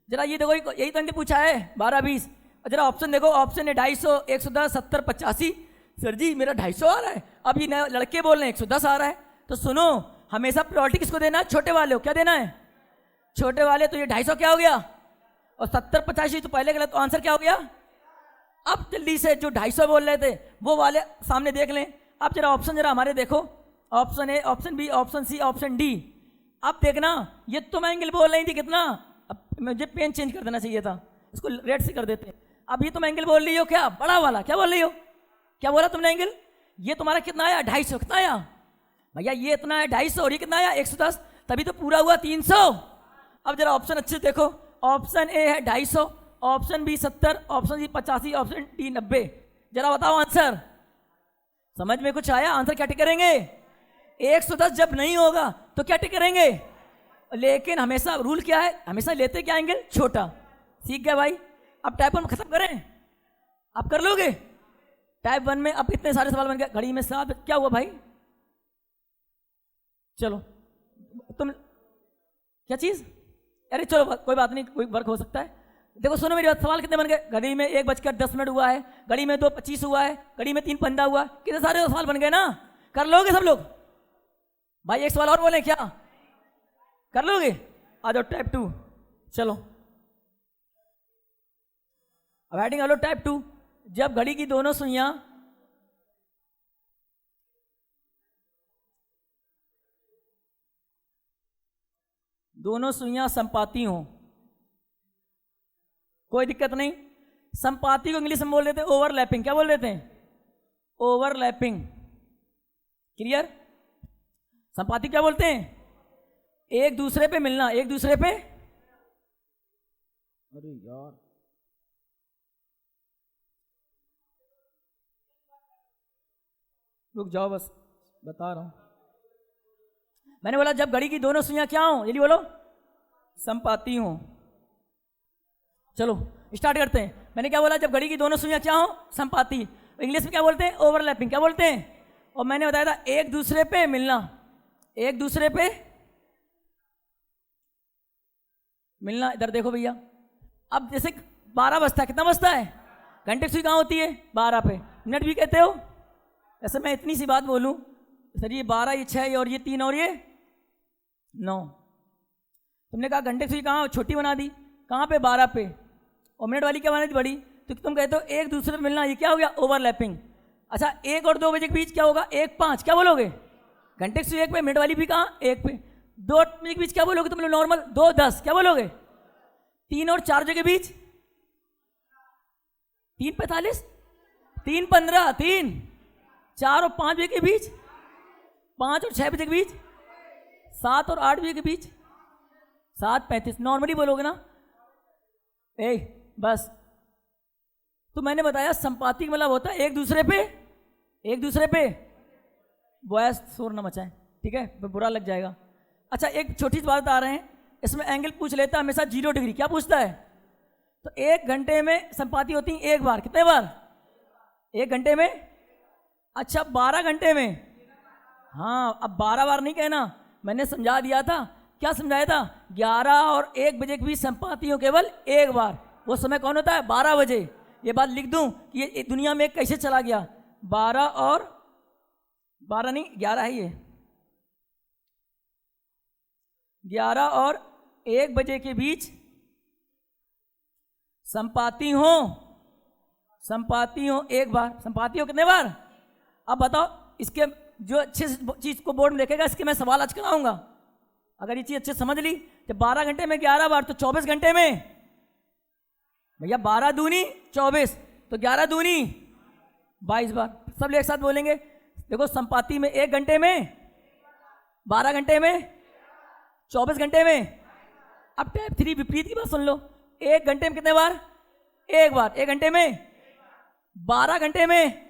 जरा ये देखो, यही तो एंगल पूछा है 12-20, जरा ऑप्शन देखो, ऑप्शन है 250, 110, 70, 85। सर जी मेरा 250 आ रहा है, अब ये नए लड़के बोल रहे हैं 110 आ रहा है। तो सुनो, हमेशा प्रायोरिटी किसको देना है, छोटे वाले को। क्या देना है, छोटे वाले। तो ये 250 क्या हो गया, और 70, 85 तो पहले गलत, तो आंसर क्या हो गया। अब जल्दी से जो 250 बोल रहे थे वो वाले सामने देख लें। अब जरा ऑप्शन जरा हमारे देखो, option A, option B, option C, option D. अब देखना, ये तो मैं एंगल बोल रही थी कितना, अब मुझे पेन चेंज कर देना चाहिए था, इसको रेड से कर देते। अब ये तुम एंगल बोल रही हो क्या, बड़ा वाला, क्या बोल रही हो, क्या बोला तुमने एंगल, ये तुम्हारा कितना आया 250, कितना आया भैया, ये इतना है 250, और ये कितना आया 110, तभी तो पूरा हुआ 300। अब जरा ऑप्शन अच्छे से देखो, ऑप्शन ए है 250, option B 70, option C 85, option D 90। जरा बताओ आंसर, समझ में कुछ आया, आंसर क्या टिक करेंगे, 110 जब नहीं होगा तो क्या टिक करेंगे। लेकिन हमेशा रूल क्या है, हमेशा लेते क्या एंगल, छोटा। सीख गए भाई। अब टाइप 1 खत्म करें, आप कर लोगे टाइप 1 में। अब इतने सारे सवाल बन गए, घड़ी में 7, क्या हुआ भाई, चलो तुम क्या चीज, अरे चलो कोई बात नहीं, कोई वर्क हो सकता है। देखो सुनो मेरी बात, सवाल कितने बन गए, घड़ी में 1:10 हुआ है, घड़ी में 2:25 हुआ है, घड़ी में 3:15 हुआ, कितने सारे सवाल बन गए ना। कर लोगे सब लोग भाई, एक सवाल और बोले क्या, कर लोगे, आ जाओ टाइप 2। चलो अब हेडिंग हेलो टाइप 2। जब घड़ी की दोनों सुइयां संपाती हों, कोई दिक्कत नहीं। संपाती को इंग्लिश में बोल देते हैं ओवरलैपिंग, क्या बोल देते हैं, ओवरलैपिंग, क्लियर। संपाती क्या बोलते हैं, एक दूसरे पे मिलना, एक दूसरे पे, अरे यार रुक जाओ, बस बता रहा हूं। मैंने बोला जब घड़ी की दोनों सुइयां क्या हो, जल्दी बोलो, संपाती हो। चलो स्टार्ट करते हैं। मैंने क्या बोला, जब घड़ी की दोनों सुइयां क्या हो, संपाती। इंग्लिश में क्या बोलते हैं, ओवरलैपिंग, क्या बोलते हैं। और मैंने बताया था एक दूसरे पे मिलना, एक दूसरे पे मिलना। इधर देखो भैया, अब जैसे 12 बजता है, कितना बजता है, घंटे की सुई कहाँ होती है, 12 पे, मिनट भी कहते हो। ऐसे मैं इतनी सी बात बोलूं, सर ये 12, ये 6 और ये 3 और ये 9। तुमने कहा घंटे की सुई कहाँ छोटी बना दी, कहाँ पे, 12 पे, और मिनट वाली क्या बना दी, बड़ी। तो तुम कहते हो एक दूसरे पे मिलना, ये क्या हो गया, ओवरलैपिंग। अच्छा 1 और 2 बजे के बीच क्या होगा, 1-5, क्या बोलोगे, घंटे की सुई 1 पे, मिनट वाली भी कहाँ 1 पे। 2 बजे के बीच क्या बोलोगे तुम लोग, नॉर्मल 2-10, क्या बोलोगे। 3 और 4 बजे के बीच 3:45, 3:15, 3 4 और 5 बजे के बीच, 5 और 6 बजे के बीच, 7 और 8 बजे के बीच, 7:35। नॉर्मली बोलोगे ना, बस। तो मैंने बताया संपाति का मतलब होता है एक दूसरे पे बॉयस शोर न मचाएं, ठीक है, बुरा लग जाएगा। अच्छा, एक छोटी सी बात बता रहे हैं, इसमें एंगल पूछ लेता है हमेशा 0 डिग्री। क्या पूछता है? तो 1 घंटे में संपाति होती है 1 बार। कितने बार? 1 घंटे में। अच्छा, 12 घंटे में? हाँ, अब 12 बार नहीं कहना, मैंने समझा दिया था। क्या समझाया था? 11 और 1 बजे के बीच संपाति हो केवल 1 बार। वो समय कौन होता है? 12 बजे। ये बात लिख दूं कि ये दुनिया में कैसे चला गया। 12 और 12 नहीं, 11 है ये। 11 और 1 बजे के बीच संपाति हो 1 बार। संपाति हो कितने बार? अब बताओ, इसके जो अच्छे चीज को बोर्ड में लिखेगा, इसके मैं सवाल आज कराऊंगा। अगर ये चीज अच्छे समझ ली, जब 12 घंटे में 11 बार, तो 24 घंटे में भैया 12 दूनी 24, तो 11 दूनी 22 बार। सब लोग एक साथ बोलेंगे। देखो, संपाति में 1 घंटे में, 12 घंटे में, 24 घंटे में। अब टाइप 3 विपरीत की बात सुन लो। 1 घंटे में कितने बार? 1 बार। 1 घंटे में, 12 घंटे में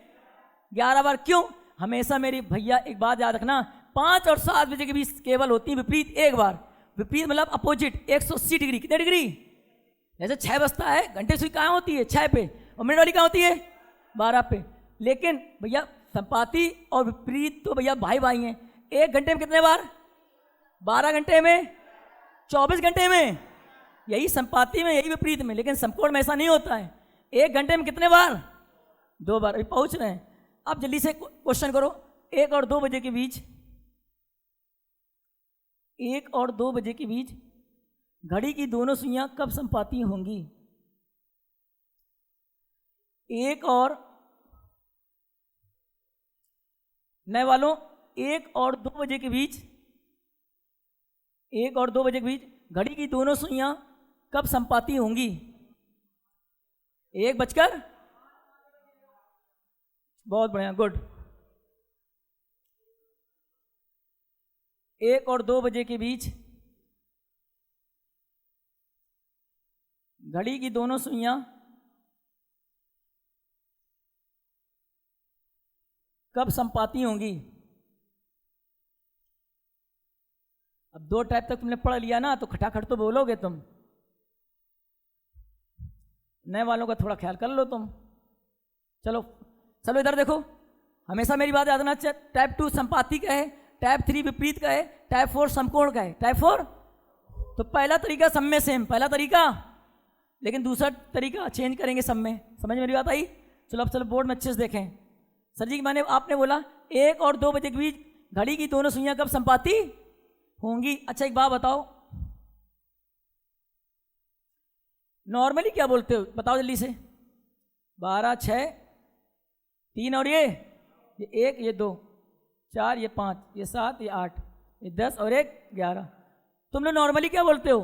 11 बार। क्यों? हमेशा मेरी भैया एक बात याद रखना, 5 और 7 बजे के बीच केवल होती है विपरीत 1 बार। विपरीत मतलब अपोजिट, 180 डिग्री। कितने डिग्री? जैसे 6 बजता है, घंटे सुई कहाँ होती है? 6 पे। और मिनट वाली कहाँ होती है? 12 पे। लेकिन भैया संपाति और विपरीत तो भैया भाई भाई हैं। 1 घंटे में कितने बार? 12 घंटे में, 24 घंटे में। यही संपाति में, यही विपरीत में। लेकिन समकोण में ऐसा नहीं होता है। 1 घंटे में कितने बार? 2 बार। अभी पहुंच रहे हैं। अब जल्दी से क्वेश्चन करो। 1 और 2 बजे के बीच, 1 और 2 बजे के बीच घड़ी की दोनों सुइयां कब संपाति होंगी? 1 और नए वालों, 1 और 2 बजे के बीच, 1 और 2 बजे के बीच घड़ी की दोनों सुइयां कब संपाति होंगी? 1 बजकर, बहुत बढ़िया, गुड। 1 और 2 बजे के बीच घड़ी की दोनों सुइयां कब संपाति होंगी? अब 2 टाइप तक तुमने पढ़ लिया ना, तो खटाखट तो बोलोगे तुम। नए वालों का थोड़ा ख्याल कर लो तुम। चलो चलो इधर देखो, हमेशा मेरी बात याद रखना। टाइप 2 संपाति का है, टाइप 3 विपरीत का है, टाइप 4 समकोण का है। टाइप 4, तो पहला तरीका सब में सेम, पहला तरीका, लेकिन दूसरा तरीका चेंज करेंगे सब में। समझ मेरी बात आई? चलो अब चलो बोर्ड में अच्छे से देखें। सर जी मैंने आपने बोला 1 और 2 बजे के बीच घड़ी की दोनों सुइयां कब संपाति होंगी? अच्छा एक बात बताओ, नॉर्मली क्या बोलते हो? बताओ जल्दी से। 12, 6, 3 और ये 1, ये 2, 4, ये 5, ये 7, ये 8, ये 10 और 1, 11। तुम लोग नॉर्मली क्या बोलते हो?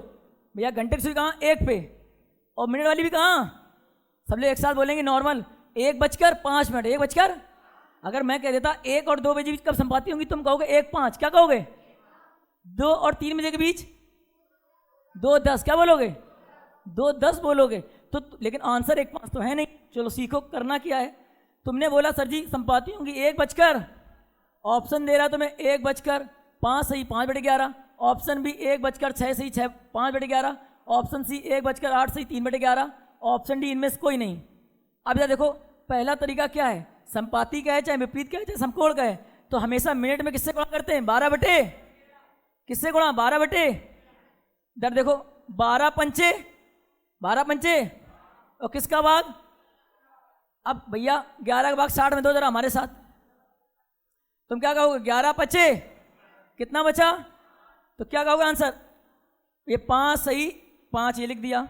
भैया घंटे की सुई कहाँ? 1 पे। और मिनट वाली भी कहाँ? सब लोग एक साथ बोलेंगे नॉर्मल, 1:05। 1 बजकर, अगर मैं कह देता 1 और 2 बजे बीच कब संपाति होंगी, तुम कहोगे 1:05। क्या कहोगे? 2 और 3 बजे के बीच 2:10। क्या बोलोगे? 2:10 बोलोगे। तो लेकिन आंसर 1:05 तो है नहीं। चलो सीखो करना क्या है। तुमने बोला सर जी संपाति होंगी 1 बजकर, ऑप्शन दे रहा तो मैं 1:05 सही 5/11, ऑप्शन बी 1:06 सही 5/11, ऑप्शन सी 1:08 सही 3/11, ऑप्शन डी इनमें से कोई नहीं। अब इधर देखो, पहला तरीका क्या है? संपाति का है, चाहे विपरीत का है, चाहे समकोण का है, तो हमेशा मिनट में किससे गुणा करते हैं? 12 बटे किससे गुणा? 12 बटे। इधर देखो 12 पंचे 12 पंचे, और किसका भाग? अब भैया 11 का भाग 60 में दो जरा हमारे साथ। तुम क्या कहोगे? 11 बचे, कितना बचा? तो क्या कहोगे आंसर? ये 5 सही 5, ये लिख दिया।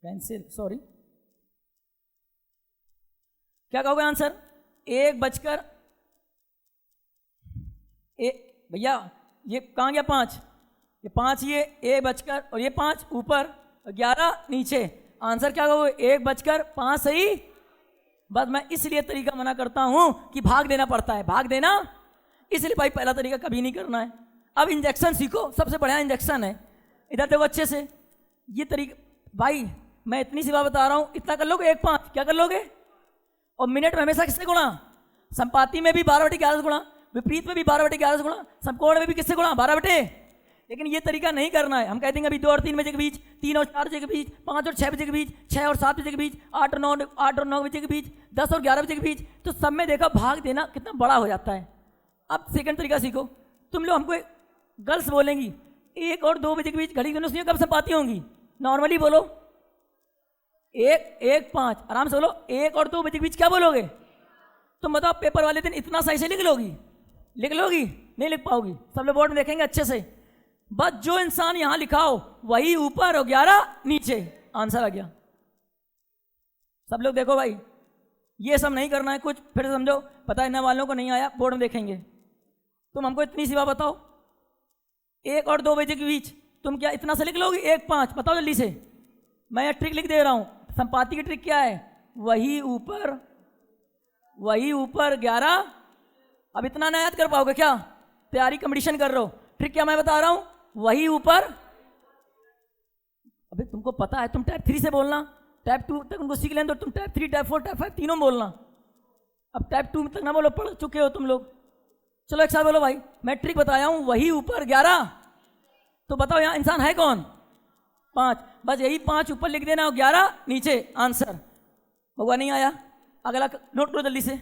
Pencil, sorry. क्या कहोगे आंसर? 1 बजकर, भैया ये कहाँ गया 5? ये 5, ये 1 बजकर, और ये 5 ऊपर और 11 नीचे। आंसर क्या होगा? 1:05 सही। बस मैं इसलिए तरीका मना करता हूं कि भाग देना पड़ता है, भाग देना, इसलिए भाई पहला तरीका कभी नहीं करना है। अब इंजेक्शन सीखो, सबसे बढ़िया इंजेक्शन है। इधर देखो अच्छे से, ये तरीका भाई मैं इतनी सी बात बता रहा हूं, इतना कर लोगे 1:5, क्या कर लोगे? और मिनट में हमेशा किससे गुणा? संपाति में भी 12/11 गुणा, विपरीत में भी 12/11 गुणा, समकोण में भी किससे गुणा? 12। लेकिन ये तरीका नहीं करना है। हम कहते हैं अभी 2 और 3 बजे के बीच, 3 और 4 बजे के बीच, 5 और 6 बजे के बीच, 6 और 7 बजे के बीच, 8 और 9 बजे के बीच, 10 और 11 बजे के बीच, तो सब में देखा भाग देना कितना बड़ा हो जाता है। अब सेकंड तरीका सीखो। तुम लोग हमको गर्ल्स बोलेंगी 1 और 2 बजे के बीच घड़ी दोनों सुनिए कब संपाती होंगी? नॉर्मली बोलो 1:5, आराम से बोलो। 1 और 2 बजे के बीच क्या बोलोगे? तुम बताओ पेपर वाले दिन इतना सही से लिख लोगी? लिख लोगी? नहीं लिख पाओगी। सब लोग बोर्ड में देखेंगे अच्छे से। बस जो इंसान यहां लिखाओ वही ऊपर और 11 नीचे, आंसर आ गया। सब लोग देखो भाई, ये सब नहीं करना है कुछ, फिर समझो पता है ना वालों को नहीं आया, बोर्ड में देखेंगे। तुम हमको इतनी सी बात बताओ, 1 और 2 बजे के बीच तुम क्या इतना से लिख लोगी? 1:5, बताओ जल्दी से। मैं ये ट्रिक लिख दे रहा हूं। संपाति की ट्रिक क्या है? वही ऊपर 11। अब इतना ना याद कर पाओगे क्या? तैयारी कंपटीशन कर रहे हो। ट्रिक क्या मैं बता रहा हूं? वही ऊपर। अबे तुमको पता है, तुम टाइप 3 से बोलना, टाइप 2 तक उनको सीख लें तो तुम टाइप 3, टाइप 4, टाइप 5 तीनों बोलना। अब टाइप 2 तक ना बोलो, पढ़ चुके हो तुम लोग। चलो एक साथ बोलो भाई, मैं ट्रिक बताया हूं, वही ऊपर 11। तो बताओ यहां इंसान है कौन? 5। बस यही 5 ऊपर लिख देना और 11 नीचे, आंसर। भगवान नहीं आया, अगला नोट करो जल्दी से।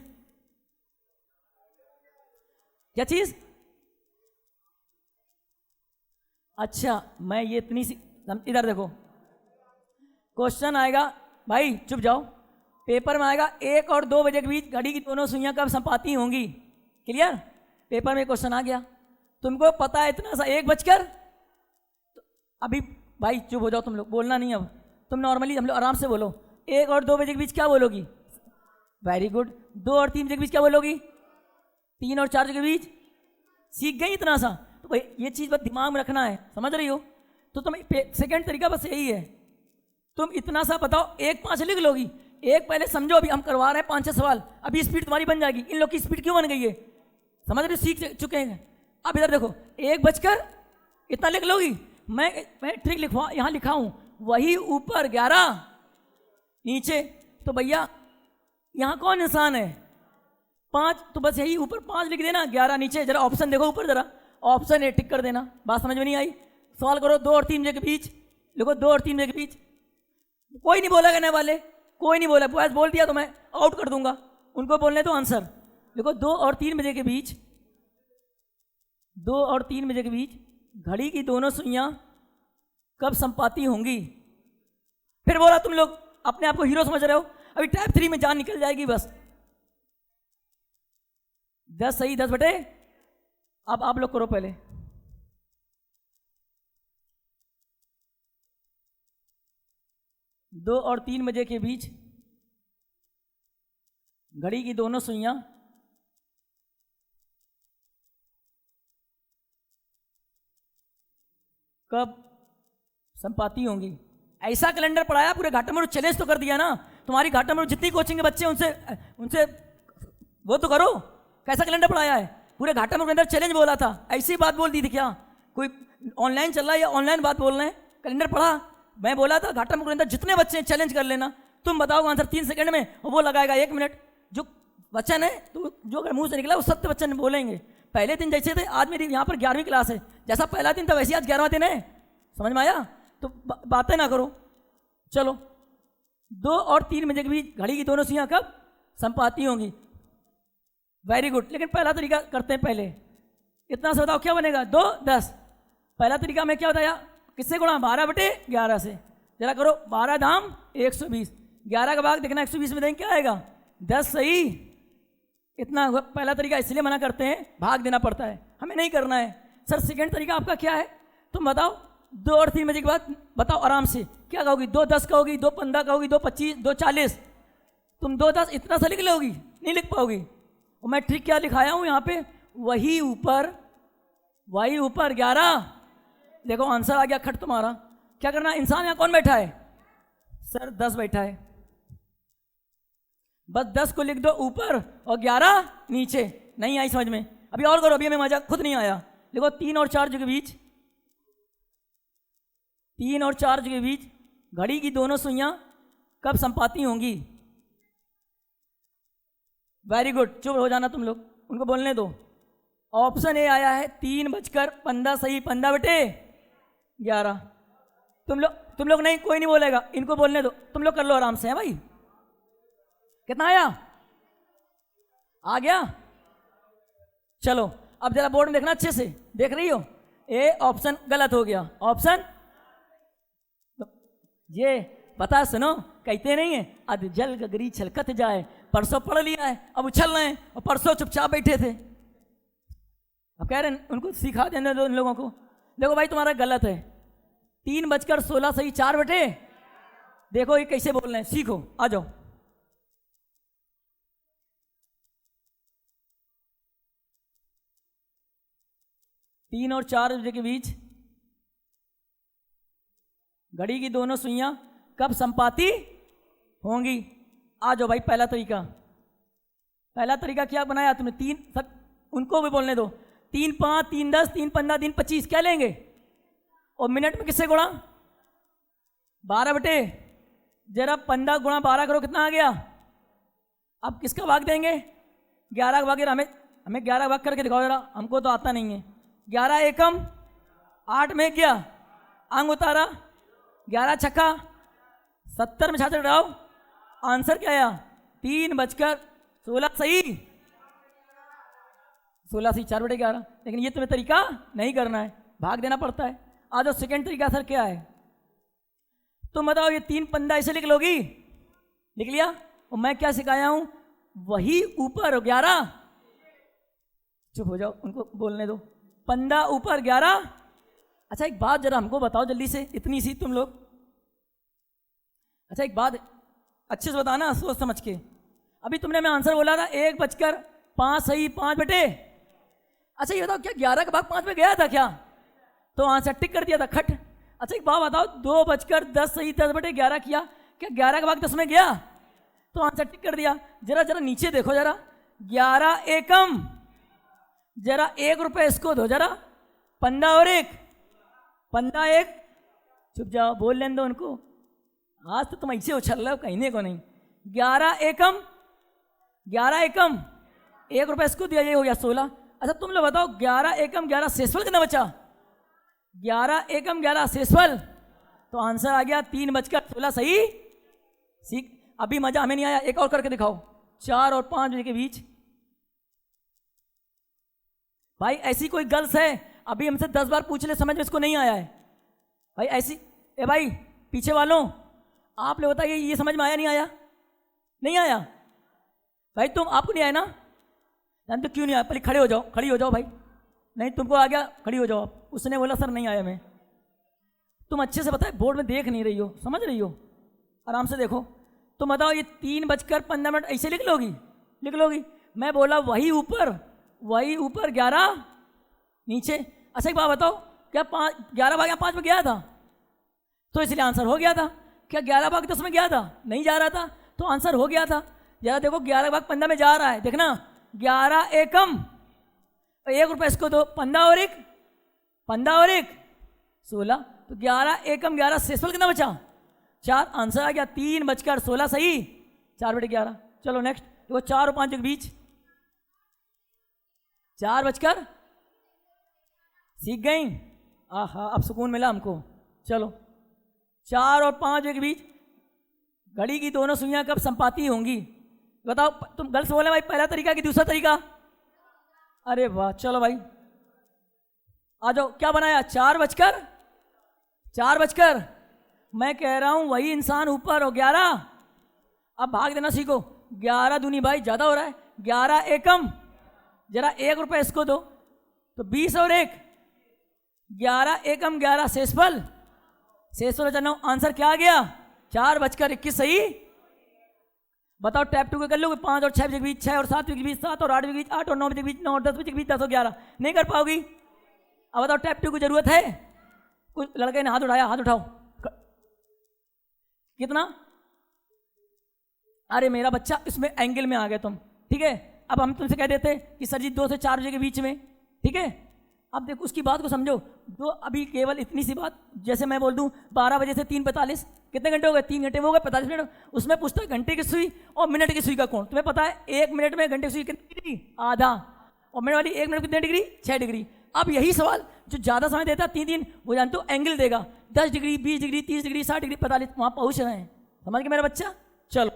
क्या चीज? अच्छा, मैं ये इतनी सी, इधर देखो क्वेश्चन आएगा भाई, चुप जाओ। पेपर में आएगा 1 और 2 बजे के बीच घड़ी की दोनों सुइयां कब संपाती होंगी? क्लियर? पेपर में क्वेश्चन आ गया, तुमको पता है इतना सा 1 तो अभी भाई चुप हो जाओ तुम लोग, बोलना नहीं। अब तुम नॉर्मली हम लोग आराम से बोलो। 1 और 2 बजे के बीच क्या बोलोगी? Very good. 2 और 3 बजे के बीच क्या बोलोगी? 3 और 4 बजे के बीच। सीख गई इतना सा? तो भाई ये चीज़ बस दिमाग में रखना है, समझ रही हो? तो तुम सेकंड तरीका बस यही है, तुम इतना सा बताओ 1:5 लिख लोगी। एक पहले समझो, अभी हम करवा रहे हैं 5-6 सवाल, अभी स्पीड तुम्हारी बन जाएगी। इन लोग की स्पीड क्यों बन गई है? समझ रहे हो? सीख चुके हैं। अब इधर देखो, 1 इतना लिख लोगी। मैं ट्रिक लिखवा यहाँ लिखा हूँ, वही ऊपर 11 नीचे। तो भैया यहाँ कौन इंसान है? 5, तो बस यही ऊपर 5 लिख देना, 11 नीचे। जरा ऑप्शन देखो ऊपर, जरा ऑप्शन है, टिक कर देना। बात समझ में नहीं आई? सवाल करो 2 और 3 बजे के बीच, लिखो 2 और 3 बजे के बीच। कोई नहीं बोला, कहने वाले कोई नहीं बोला, बस बोल दिया तो मैं आउट कर दूंगा, उनको बोलने तो आंसर। देखो 2 और 3 बजे के बीच, 2 और 3 बजे के बीच घड़ी की दोनों सुइयां कब संपाती होंगी? फिर बोला तुम लोग अपने आप को हीरो समझ रहे हो, अभी टाइप 3 में जान निकल जाएगी बस। 10 सही, 10 बटे। अब आप लोग करो पहले। दो और 3 बजे के बीच घड़ी की दोनों सुइयां कब संपाती होंगी? ऐसा कैलेंडर पढ़ाया, पूरे घाटा में चैलेंज तो कर दिया ना। तुम्हारी घाटा में जितनी कोचिंग के बच्चे उनसे वो तो करो। कैसा कैलेंडर पढ़ाया है? पूरे घाटा में अंदर चैलेंज बोला था, ऐसी बात बोल दी थी क्या? कोई ऑनलाइन चल रहा है या ऑनलाइन बात बोल रहे हैं? कैलेंडर पढ़ा, मैं बोला था घाटा में अंदर जितने बच्चे हैं चैलेंज कर लेना। तुम बताओ आंसर 3 सेकंड में, और वो लगाएगा 1 मिनट। जो वचन है तो जो अगर मुंह से निकला वो सत्य वचन बोलेंगे। पहले दिन जैसे थे, आज मेरी यहाँ पर 11वीं क्लास है, जैसा पहला दिन था वैसे आज 11वां दिन है। समझ में आया? तो बातें ना करो। चलो 2 और 3 बजे के बीच घड़ी की दोनों सुइयां कब संपाती होंगी? Very good. लेकिन पहला तरीका करते हैं पहले। इतना से बताओ क्या बनेगा? 2, 10। पहला तरीका मैं क्या बताया? किससे गुणा? 12/11 से। जरा करो, 12 धाम 120, 11 का भाग देखना 120 में देंगे क्या आएगा? 10 सही। इतना पहला तरीका इसलिए मना करते हैं, भाग देना पड़ता है, हमें नहीं करना है। सर सेकंड तरीका आपका क्या है? तुम बताओ 2 और 3 बजे के बाद बताओ आराम से क्या कहोगी? 2:10 कहोगी, 2:15 कहोगी, 2:25, 2:40। तुम 2:10 इतना सा लिख लोगी? नहीं लिख पाओगी। और मैं ट्रिक क्या लिखाया हूं यहाँ पे? वही ऊपर 11। देखो आंसर आ गया खट तुम्हारा। क्या करना? इंसान यहाँ कौन बैठा है? सर 10 बैठा है, बस 10 को लिख दो ऊपर और 11 नीचे। नहीं आई समझ में? अभी और करो, अभी हमें मजा खुद नहीं आया। देखो 3 और 4 के बीच, 3 और 4 के बीच घड़ी की दोनों सुइयां कब संपाती होंगी? वेरी गुड, चुप हो जाना तुम लोग, उनको बोलने दो। ऑप्शन ए आया है 3:15 सही, 15/11। तुम लोग नहीं, कोई नहीं बोलेगा, इनको बोलने दो, तुम लोग कर लो आराम से। है भाई? कितना आया? आ गया? चलो अब जरा बोर्ड में देखना अच्छे से, देख रही हो? ए ऑप्शन गलत हो गया। ऑप्शन ये पता, सुनो, कहते नहीं है अध जल गगरी छलकत जाए। परसों पढ़ लिया है, अब उछल रहे हैं, और परसों चुपचाप बैठे थे। अब कह रहे हैं उनको सिखा देने दो इन लोगों को। देखो भाई तुम्हारा गलत है, 3:16 सही, 4 बटे। देखो ये कैसे बोल रहे हैं, सीखो, आ जाओ। तीन और 4 बजे के बीच घड़ी की दोनों सुइयां कब संपाती होंगी? आ जाओ भाई, पहला तरीका क्या बनाया तुमने? 3 सब उनको भी बोलने दो। 3 5 3 10 3 15 3 25 क्या लेंगे? और मिनट में किससे गुणा? 12 बटे। जरा 15 गुणा 12 करो, कितना आ गया? अब किसका भाग देंगे? 11 का भाग। हमें 11 भाग करके दिखाओ जरा, हमको तो आता नहीं है। 11 एकम 8 में गया, अंग उतारा, 11 छक्का 70 में 66 डाओ। आंसर क्या आया? 3:16 सही, 16 सही, 4/11। लेकिन ये तुम्हें तरीका नहीं करना है, भाग देना पड़ता है। आ जाओ सेकेंड तरीका सर क्या है? तुम बताओ, ये 3 पंदा ऐसे लिख लोगी? लिख लिया? और मैं क्या सिखाया हूं? वही ऊपर 11। चुप हो जाओ, उनको बोलने दो। पंदा ऊपर 11। अच्छा एक बात जरा हमको बताओ जल्दी से, इतनी सी तुम लोग। अच्छा एक बात अच्छे से बताना, सोच समझ के। अभी तुमने मैं आंसर बोला था 1:05 सही, 5 बटे। अच्छा ये बताओ, क्या 11 का भाग 5 में गया था क्या? तो आंसर टिक कर दिया था, खट। अच्छा एक बात बताओ, 2:10 सही, 10/11 किया, क्या 11 का भाग 10 में गया? तो आंसर टिक कर दिया। जरा नीचे देखो जरा, 11 एकम, जरा 1 रुपये इसको दो जरा। 15 और 1, 15 1। चुप जाओ, बोल लेने दो उनको। आज तो तुम ऐसे उछल रहे हो, कहने को नहीं। 11 एकम, 11 एकम, 1 रुपये इसको दिया, ये हो गया 16। अच्छा तुम लोग बताओ, 11 एकम 11 शेषफल कितना बचा? 11 एकम 11 शेषफल, तो आंसर आ गया 3:16 सही। सीख, अभी मजा हमें नहीं आया, एक और करके दिखाओ। 4 और 5 बजे के बीच। भाई ऐसी कोई गर्ल्स है, अभी हमसे 10 बार पूछ ले, समझ में इसको नहीं आया है भाई ऐसी। ए भाई पीछे वालों, आप लोग बताइए, ये समझ में आया नहीं आया? नहीं आया भाई? तुम, आपको नहीं आया ना? जानते क्यों नहीं आया? पहले खड़े हो जाओ, खड़ी हो जाओ भाई। नहीं तुमको आ गया, खड़ी हो जाओ आप। उसने बोला सर नहीं आया मैं। तुम अच्छे से बताए, बोर्ड में देख नहीं रही हो, समझ रही हो? आराम से देखो। तुम बताओ, ये 3:15 ऐसे लिख लोगी? लिख लोगी? मैं बोला वही ऊपर 11 नीचे। अच्छा एक बात बताओ, क्या 11 भाग 5 में गया था? तो इसलिए आंसर हो गया था। क्या 11 भाग 10 में गया था? नहीं जा रहा था, तो आंसर हो गया था। जरा देखो 11 भाग 15 में जा रहा है, देखना। 11 एकम, 1 रुपये इसको दो, 15 और 1, 15 और 1 16। तो 11 एकम 11 शेषफल कितना बचा? 4। आंसर आ गया 3:16 सही, 4/11। चलो नेक्स्ट देखो, 4 और 5 के बीच 4 बजकर, सीख गई? आहा, अब सुकून मिला हमको। चलो 4 और 5 के बीच घड़ी की दोनों सुइयां कब संपाती होंगी? बताओ। तुम गर्ल्स बोले भाई पहला तरीका कि दूसरा तरीका? अरे वाह, चलो भाई आ जाओ। क्या बनाया? 4 बजकर। मैं कह रहा हूं वही इंसान ऊपर हो 11। अब भाग देना सीखो। 11 दूनी भाई ज्यादा हो रहा है। 11 एकम, जरा 1 रुपये इसको दो, तो 20 और 1, 11 एकम 11 शेषफल, जानो। आंसर क्या आ गया? 4:21 सही। बताओ टैप 2 कर लोगे? 5 और 6 बजे के बीच 6 और 7 बजे के बीच 7 और 8 बजे के बीच 8 और 9 बजे के बीच 9 और 10 बजे के बीच 10 और 11। नहीं कर पाओगी? अब बताओ टैप 2 की जरूरत है? कुछ लड़के ने हाथ उठाया, हाथ उठाओ। कितना? अरे मेरा बच्चा, इसमें एंगल में आ गए तुम, ठीक है। अब हम तुमसे कह देते कि सर जी 2 से 4 बजे के बीच में, ठीक है। अब देखो उसकी बात को समझो। तो अभी केवल इतनी सी बात, जैसे मैं बोल दूं 12 बजे से 3:45, कितने घंटे हो गए? 3 घंटे हो गए 45 मिनट। उसमें पूछता है घंटे की सुई और मिनट की सुई का कोण। तुम्हें पता है 1 मिनट में घंटे की सुई कितनी डिग्री? आधा। और मिनट वाली 1 मिनट कितनी डिग्री? 6 डिग्री। अब यही सवाल जो ज़्यादा समय देता है 3 वो जानते हो एंगल देगा 10 डिग्री, 20 डिग्री, 30 डिग्री, 60 डिग्री, 45, वहाँ पहुँच रहे हैं। समझ गए मेरा बच्चा? चलो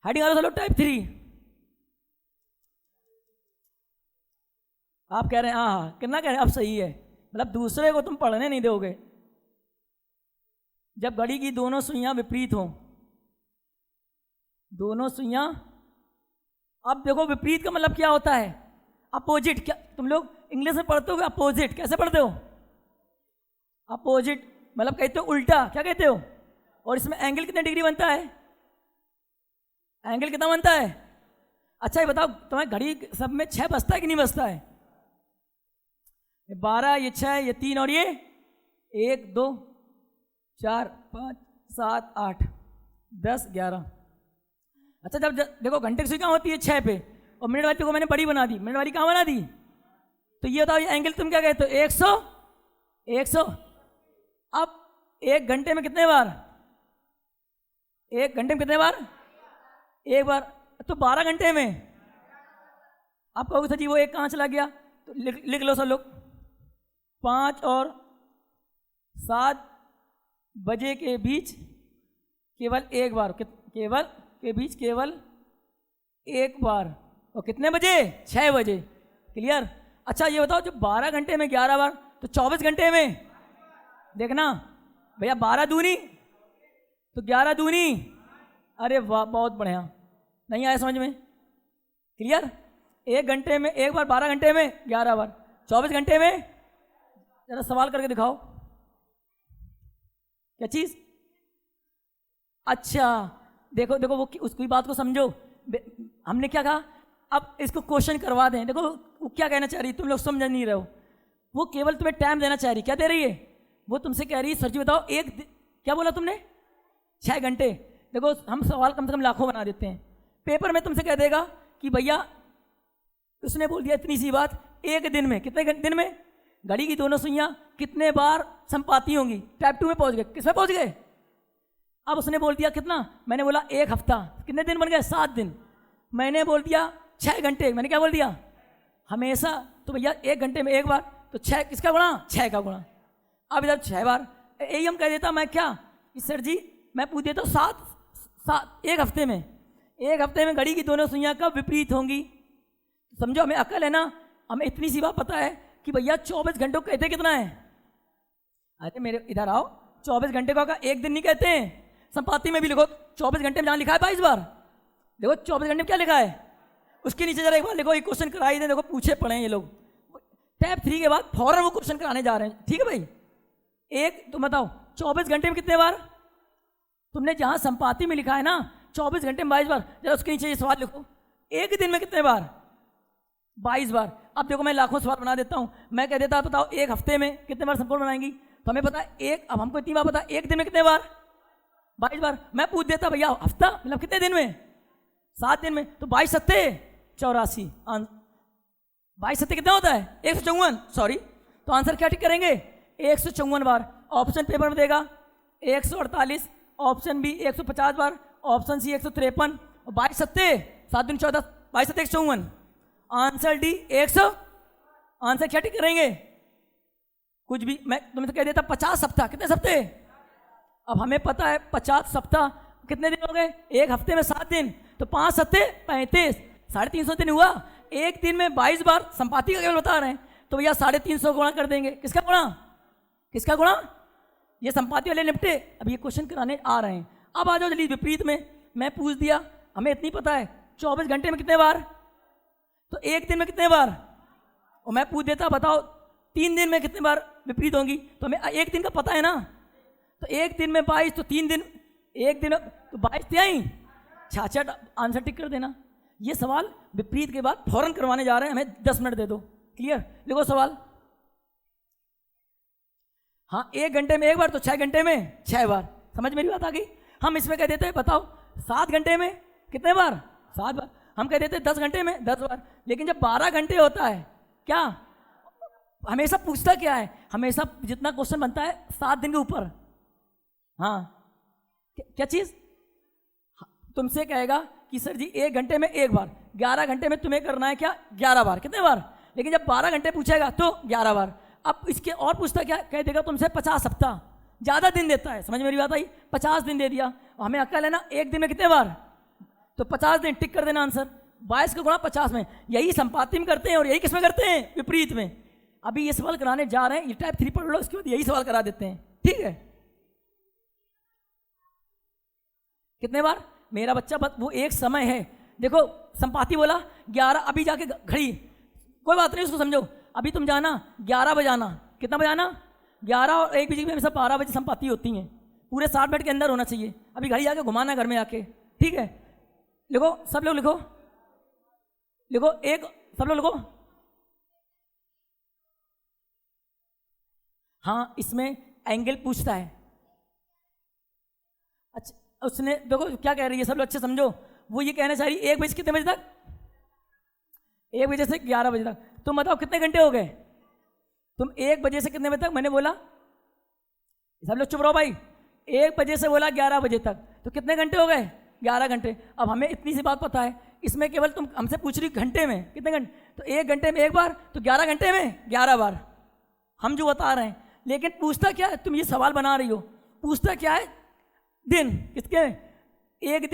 हेडिंग आ चलो टाइप 3। आप कह रहे हैं हाँ कितना कह रहे हैं? अब सही है, मतलब दूसरे को तुम पढ़ने नहीं दोगे। जब घड़ी की दोनों सुइयां विपरीत हों, दोनों सुइयां, अब देखो विपरीत का मतलब क्या होता है? अपोजिट। क्या तुम लोग इंग्लिश में पढ़ते हो? अपोजिट कैसे पढ़ते हो? अपोजिट मतलब कहते हो उल्टा, क्या कहते हो? और इसमें एंगल कितने डिग्री बनता है? एंगल कितना बनता है? अच्छा ये बताओ तुम्हें घड़ी सब में 6 बजता है कि नहीं बजता है? 12, ये 6, ये 3 और ये 1, 2, 4, 5, 7, 8, 10, 11। अच्छा जब देखो घंटे की सुई कहाँ होती है? 6 पे। और मिनट वाली को मैंने बड़ी बना दी, मिनट वाली कहाँ बना दी? तो ये बताओ ये एंगल तुम क्या कहते हो? 100, 100। अब 1 घंटे में कितने बार? 1 घंटे में कितने बार? 1 बार। तो 12 घंटे में। आप कहोगे सर जी वो 1 कहाँ चला गया? तो लिख लो सब लोग। 5 और 7 बजे के बीच केवल 1 बार, केवल के बीच केवल 1 बार। और कितने बजे? 6 बजे। क्लियर? अच्छा ये बताओ जो 12 घंटे में 11 बार, तो 24 घंटे में देखना भैया 12 दूनी तो 11 दूनी। अरे वाह बहुत बढ़िया। नहीं आया समझ में? क्लियर? 1 घंटे में 1 बार, 12 घंटे में 11 बार, 24 घंटे में। जरा सवाल करके दिखाओ क्या चीज? अच्छा देखो देखो वो उसकी बात को समझो। हमने क्या कहा? अब इसको क्वेश्चन करवा दें। देखो वो क्या कहना चाह रही है, तुम लोग समझ नहीं रहे हो। वो केवल तुम्हें टाइम देना चाह रही। क्या दे रही है वो? तुमसे कह रही है सर जी बताओ क्या बोला तुमने? 6 घंटे। देखो हम सवाल कम से कम लाखों बना देते हैं। पेपर में तुमसे कह देगा कि भैया उसने बोल दिया इतनी सी बात, 1 दिन में कितने दिन में घड़ी की दोनों सुइयां कितने बार संपाती होंगी? टाइप 2 में पहुंच गए। किसमें पहुंच गए? अब उसने बोल दिया कितना? मैंने बोला 1 हफ्ता। कितने दिन बन गए? 7 दिन। मैंने बोल दिया 6 घंटे। मैंने क्या बोल दिया? हमेशा। तो भैया 1 घंटे में 1 बार, तो 6 किसका गुणा? 6 का गुणा। अब इधर 6 बार। यही हम कह देता मैं क्या कि सर जी मैं पूछ देता हूँ 7 1 हफ्ते में, 1 हफ्ते में घड़ी की दोनों सुइयां कब विपरीत होंगी? समझो हमें अकल है ना, हमें इतनी सी बात पता है कि भैया 24 घंटों कहते कितना है? अरे मेरे इधर आओ, 24 घंटे को 1 दिन नहीं कहते हैं। संपाति में भी लिखो 24 घंटे में जहाँ लिखा है 22 बार। देखो 24 घंटे में क्या लिखा है? उसके नीचे जरा एक बार लिखो, एक क्वेश्चन कराई दे। देखो पूछे पड़े हैं ये लोग। टाइप 3 के बाद फौरन वो क्वेश्चन कराने जा रहे हैं। ठीक है भाई? तुम बताओ 24 घंटे में कितने बार? तुमने जहाँ संपाति में लिखा है ना 24 घंटे में 22 बार, जरा उसके नीचे ये सवाल लिखो 1 दिन में कितने बार? 22 बार। अब देखो मैं लाखों सवाल बना देता हूँ। मैं कह देता बताओ 1 हफ्ते में कितने बार संपूर्ण बनाएंगी? तो हमें पता है अब हमको इतनी बार पता है 1 दिन में कितने बार? 22 बार। मैं पूछ देता भैया हफ्ता मतलब कितने दिन में? 7 दिन में। तो 22 सत्ते 84। 22 सत्ते कितना होता है? 154। सॉरी, तो आंसर क्या टिक करेंगे? 154 बार। ऑप्शन पेपर में देगा 148, ऑप्शन बी 150 बार, ऑप्शन सी 153 और 22 सत्ते 7 दिन 14, 22 सत्ते 154। Answer D 100। आंसर क्या टिक करेंगे? कुछ भी। मैं तुमसे कह देता 50 सप्ताह। कितने सप्ते? अब हमें पता है 50 सप्ताह कितने दिन हो गए? 1 हफ्ते में 7 दिन, तो 5 सत्ते 35, 350 दिन हुआ। 1 दिन में 22 बार संपाति का केवल बता रहे हैं, तो भैया 350 गुणा कर देंगे। किसका गुणा? किसका गुणा? ये संपाति वाले निपटे। अब ये क्वेश्चन कराने आ रहे हैं। अब आ जाओ जल्दी विपरीत में। मैं पूछ दिया, हमें इतनी पता है 24 घंटे में कितने बार, तो 1 दिन में कितने बार? और मैं पूछ देता बताओ 3 दिन में कितने बार विपरीत होंगी? तो हमें 1 दिन का पता है ना, तो 1 दिन में 22, तो 3 दिन 1 दिन तो 22 त्याई 66। आंसर टिक कर देना। ये सवाल विपरीत के बाद फौरन करवाने जा रहे हैं, हमें 10 मिनट दे दो। क्लियर? लिखो सवाल। हाँ 1 घंटे में 1 बार, तो 6 घंटे में 6 बार। समझ मेरी बात आ गई? हम इसमें कह देते हैं बताओ 7 घंटे में कितने बार, 7 बार। हम कह देते हैं 10 घंटे में 10 बार। लेकिन जब 12 घंटे होता है क्या, हमेशा पूछता क्या है, हमेशा जितना क्वेश्चन बनता है 7 दिन के ऊपर। हाँ क्या चीज, तुमसे कहेगा कि सर जी 1 घंटे में 1 बार, 11 घंटे में तुम्हें करना है क्या 11 बार, कितने बार। लेकिन जब 12 घंटे पूछेगा तो 11 बार। अब इसके और पूछता क्या, कह देगा तुमसे 50 हफ्ता, ज़्यादा दिन देता है। समझ मेरी बात आई, 50 दिन दे दिया। हमें अक्ल है ना, 1 दिन में कितने बार, तो 50 दिन, टिक कर देना आंसर। 22 का गुणा 50 में। यही संपाति में करते हैं और यही किसमें करते हैं, विपरीत में। अभी ये सवाल कराने जा रहे हैं, ये टाइप 3 पढ़ लो, इसके बाद यही सवाल करा देते हैं, ठीक है। कितने बार मेरा बच्चा, वो एक समय है। देखो संपाति बोला 11, अभी जाके घड़ी, कोई बात नहीं उसको समझो। अभी तुम जाना 11 बजाना, कितना बजाना, 11 और 1 बजे में हमेशा 12 बजे संपाति होती हैं। पूरे 60 मिनट के अंदर होना चाहिए। अभी घड़ी जाके घुमाना घर में आके, ठीक है। लिखो सब लोग, लिखो लिखो, एक सब लोग लिखो। हाँ इसमें एंगल पूछता है। अच्छा उसने देखो क्या कह रही है, सब लोग अच्छे समझो। वो ये कहना चाह रही है 1 बजे कितने बजे तक, 1 बजे से 11 बजे तक। तुम बताओ कितने घंटे हो गए, तुम 1 बजे से कितने बजे तक, मैंने बोला, सब लोग चुप रहो भाई, 1 बजे से बोला 11 बजे तक, तो कितने घंटे हो गए, 11 घंटे। अब हमें इतनी सी बात पता है, इसमें केवल तुम हमसे पूछ रही घंटे में कितने घंटे, तो 1 घंटे में 1 बार, तो 11 घंटे में 11 बार हम जो बता रहे हैं। लेकिन पूछता क्या है, तुम ये सवाल बना रही हो, पूछता क्या है, दिन किसके, एक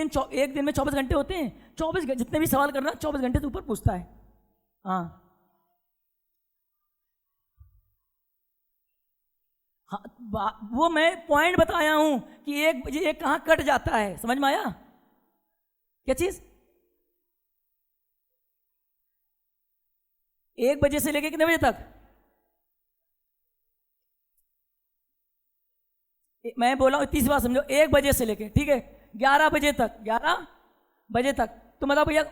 दिन में 24 घंटे होते हैं। 24 जितने भी सवाल करना 24 घंटे से ऊपर पूछता है। हाँ हाँ, वो मैं पॉइंट बताया हूं कि 1 बजे 1 कहाँ कट जाता है, समझ में आया क्या चीज। 1 बजे से लेके कितने बजे तक, मैं बोला हूं इतनी सी बात समझो, 1 बजे से लेके, ठीक है, 11 बजे तक, 11 बजे तक। तो मतलब भैया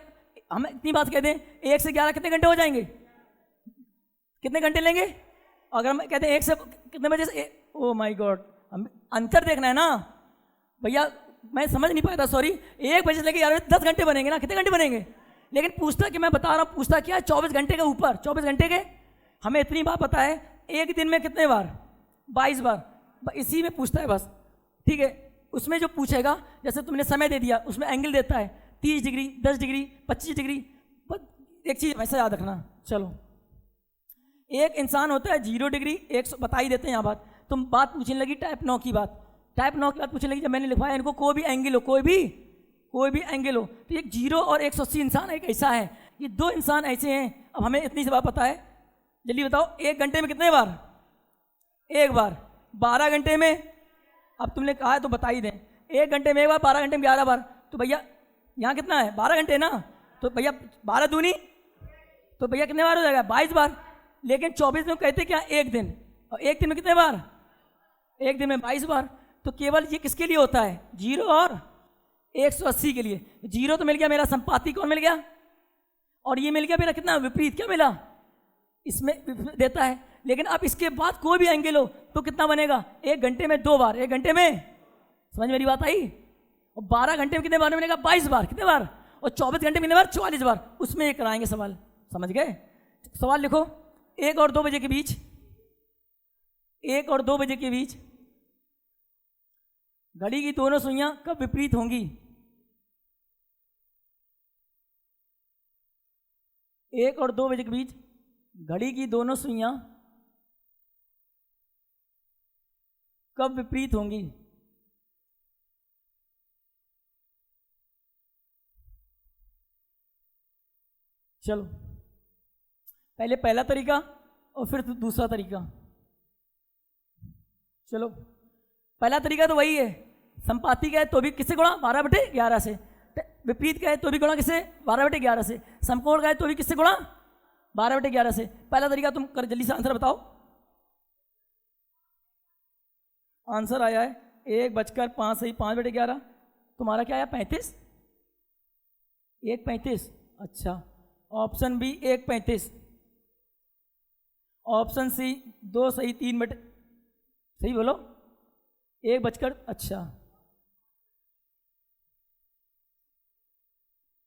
हम इतनी बात कह दें 1 से 11 कितने घंटे हो जाएंगे, कितने घंटे लेंगे। अगर हम कहते हैं 1 से कितने बजे से, ओ माय गॉड, हम अंतर देखना है ना भैया, मैं समझ नहीं पाया था सॉरी। 1 बजे से लेके 11 बजे 10 घंटे बनेंगे ना, कितने घंटे बनेंगे। लेकिन पूछता कि मैं बता रहा हूँ, पूछता क्या है 24 घंटे के ऊपर, 24 घंटे के। हमें इतनी बात पता है, एक दिन में कितने बार, 22 बार, इसी में पूछता है बस, ठीक है। उसमें जो पूछेगा, जैसे तुमने समय दे दिया, उसमें एंगल देता है 30 डिग्री, 10 डिग्री, 25 डिग्री। बस एक चीज़ वैसा याद रखना। चलो, एक इंसान होता है 0 डिग्री 100, बता ही देते हैं यहाँ बात। तुम बात पूछने लगी टाइप 9 की बात, टाइप 9 की बात पूछने लगी। जब मैंने लिखवाया इनको कोई भी एंगल हो, कोई भी एंगल हो, तो एक 0 और 180 इंसान एक ऐसा है, ये 2 इंसान ऐसे हैं। अब हमें इतनी सी बात पता है, जल्दी बताओ 1 घंटे में कितने बार, 1 बार। 12 घंटे में, अब तुमने कहा है तो बता ही दें, 1 घंटे में 1 बार, 12 घंटे में 11 बार। तो भैया यहाँ कितना है, 12 घंटे ना, तो भैया 12 दूनी, तो भैया कितने बार हो जाएगा, 22 बार। लेकिन 24 में कहते क्या, 1 दिन, और 1 दिन में कितने बार, 1 दिन में 22 बार। तो केवल ये किसके लिए होता है, 0 और 180 के लिए। 0 तो मिल गया मेरा संपाति, कौन मिल गया, और ये मिल गया मेरा कितना, विपरीत, क्या मिला, इसमें देता है। लेकिन अब इसके बाद कोई भी एंगल हो तो कितना बनेगा, 1 घंटे में 2 बार, 1 घंटे में, समझ मेरी बात आई। और 12 घंटे में कितने बार बनेगा, 22 बार, कितने बार, और 24 घंटे में कितने बार, 44 बार। उसमें ये कराएंगे सवाल, समझ गए। सवाल लिखो, 1 और 2 बजे के बीच, 1 और 2 बजे के बीच घड़ी की दोनों सुइयां कब विपरीत होंगी। 1 और 2 बजे के बीच घड़ी की दोनों सुइयां कब विपरीत होंगी। चलो, पहले पहला तरीका और फिर दूसरा तरीका। चलो, पहला तरीका तो वही है, संपाति का है तो भी किससे गुणा, 12/11 से। विपरीत का है तो भी गुणा किससे, 12/11 से। समकोण का है तो भी किससे गुणा, 12/11 से। पहला तरीका तुम कर, जल्दी से आंसर बताओ। आंसर आया है 1 + 5 सही 5/11। तुम्हारा क्या आया, 35, 1/35। अच्छा, ऑप्शन बी 1/35, ऑप्शन सी 2 सही 3 सही बोलो, 1 बजकर, अच्छा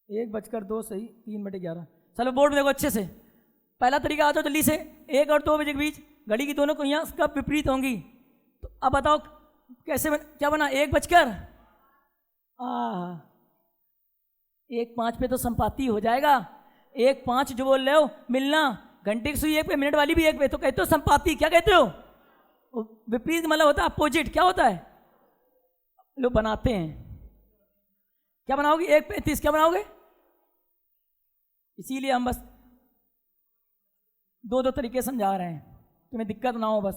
1:02 सही, 3/11। चलो बोर्ड में देखो अच्छे से। पहला तरीका आ जाओ जल्दी से। 1 और 2 बजे के बीच घड़ी की दोनों कुइयाँ कब विपरीत होंगी? तो अब बताओ कैसे क्या बना? 1 1:05 पे तो संपाती हो जाएगा। 1:05 जो बोल रहे हो मिलना, घंटे की सुई 1 पे, मिनट वाली भी 1 पे, तो कहते हो संपाती। क्या कहते हो? विपरीत मतलब होता है अपोजिट। क्या होता है? लोग बनाते हैं। क्या बनाओगे? 1:35 क्या बनाओगे? इसीलिए हम बस दो तरीके समझा रहे हैं, तुम्हें दिक्कत ना हो बस।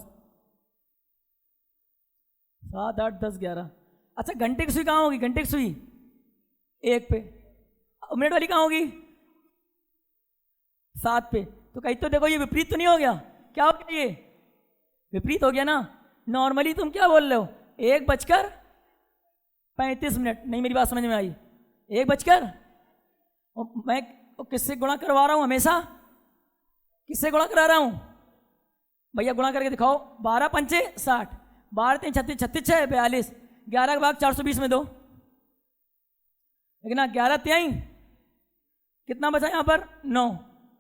7, 8, 10, 11। अच्छा घंटे की सुई कहाँ होगी? घंटे की सुई 1 पे। मिनट वाली कहाँ होगी? 7 पे। तो कहीं तो देखो ये विपरीत तो नहीं हो गया? क्या हो गया? ये विपरीत हो गया ना। नॉर्मली तुम क्या बोल रहे हो? 1:35। नहीं मेरी बात समझ में आई? 1 मैं किससे गुणा करवा रहा हूं हमेशा? किससे गुणा करा रहा हूं भैया? गुणा करके दिखाओ। 12 पंचे 60, 12 3 36, 36 6 42, 11 का भाग 420 में दो। लेकिन 11 3 कितना बचा यहाँ पर? 9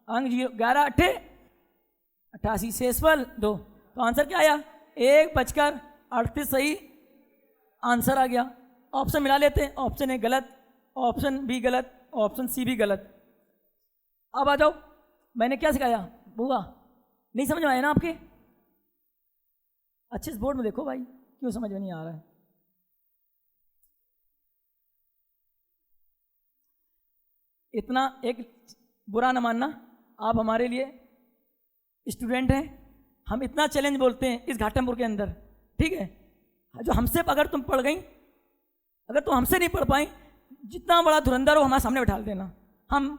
अंक 0। 11 8 88, शेषफल 2। तो आंसर क्या आया? 1:38 सही आंसर आ गया। ऑप्शन मिला लेते हैं। ऑप्शन ए गलत, ऑप्शन बी गलत, ऑप्शन सी भी गलत। अब आ जाओ, मैंने क्या सिखाया बुआ? नहीं समझ में आया ना आपके? अच्छे से बोर्ड में देखो भाई, क्यों समझ में नहीं आ रहा है? इतना एक बुरा न मानना, आप हमारे लिए स्टूडेंट हैं। हम इतना चैलेंज बोलते हैं इस घाटमपुर के अंदर, ठीक है? जो हमसे अगर तुम पढ़ गई, अगर तुम हमसे नहीं पढ़ पाई, जितना बड़ा धुरंधर हो हमारे सामने बैठा देना। हम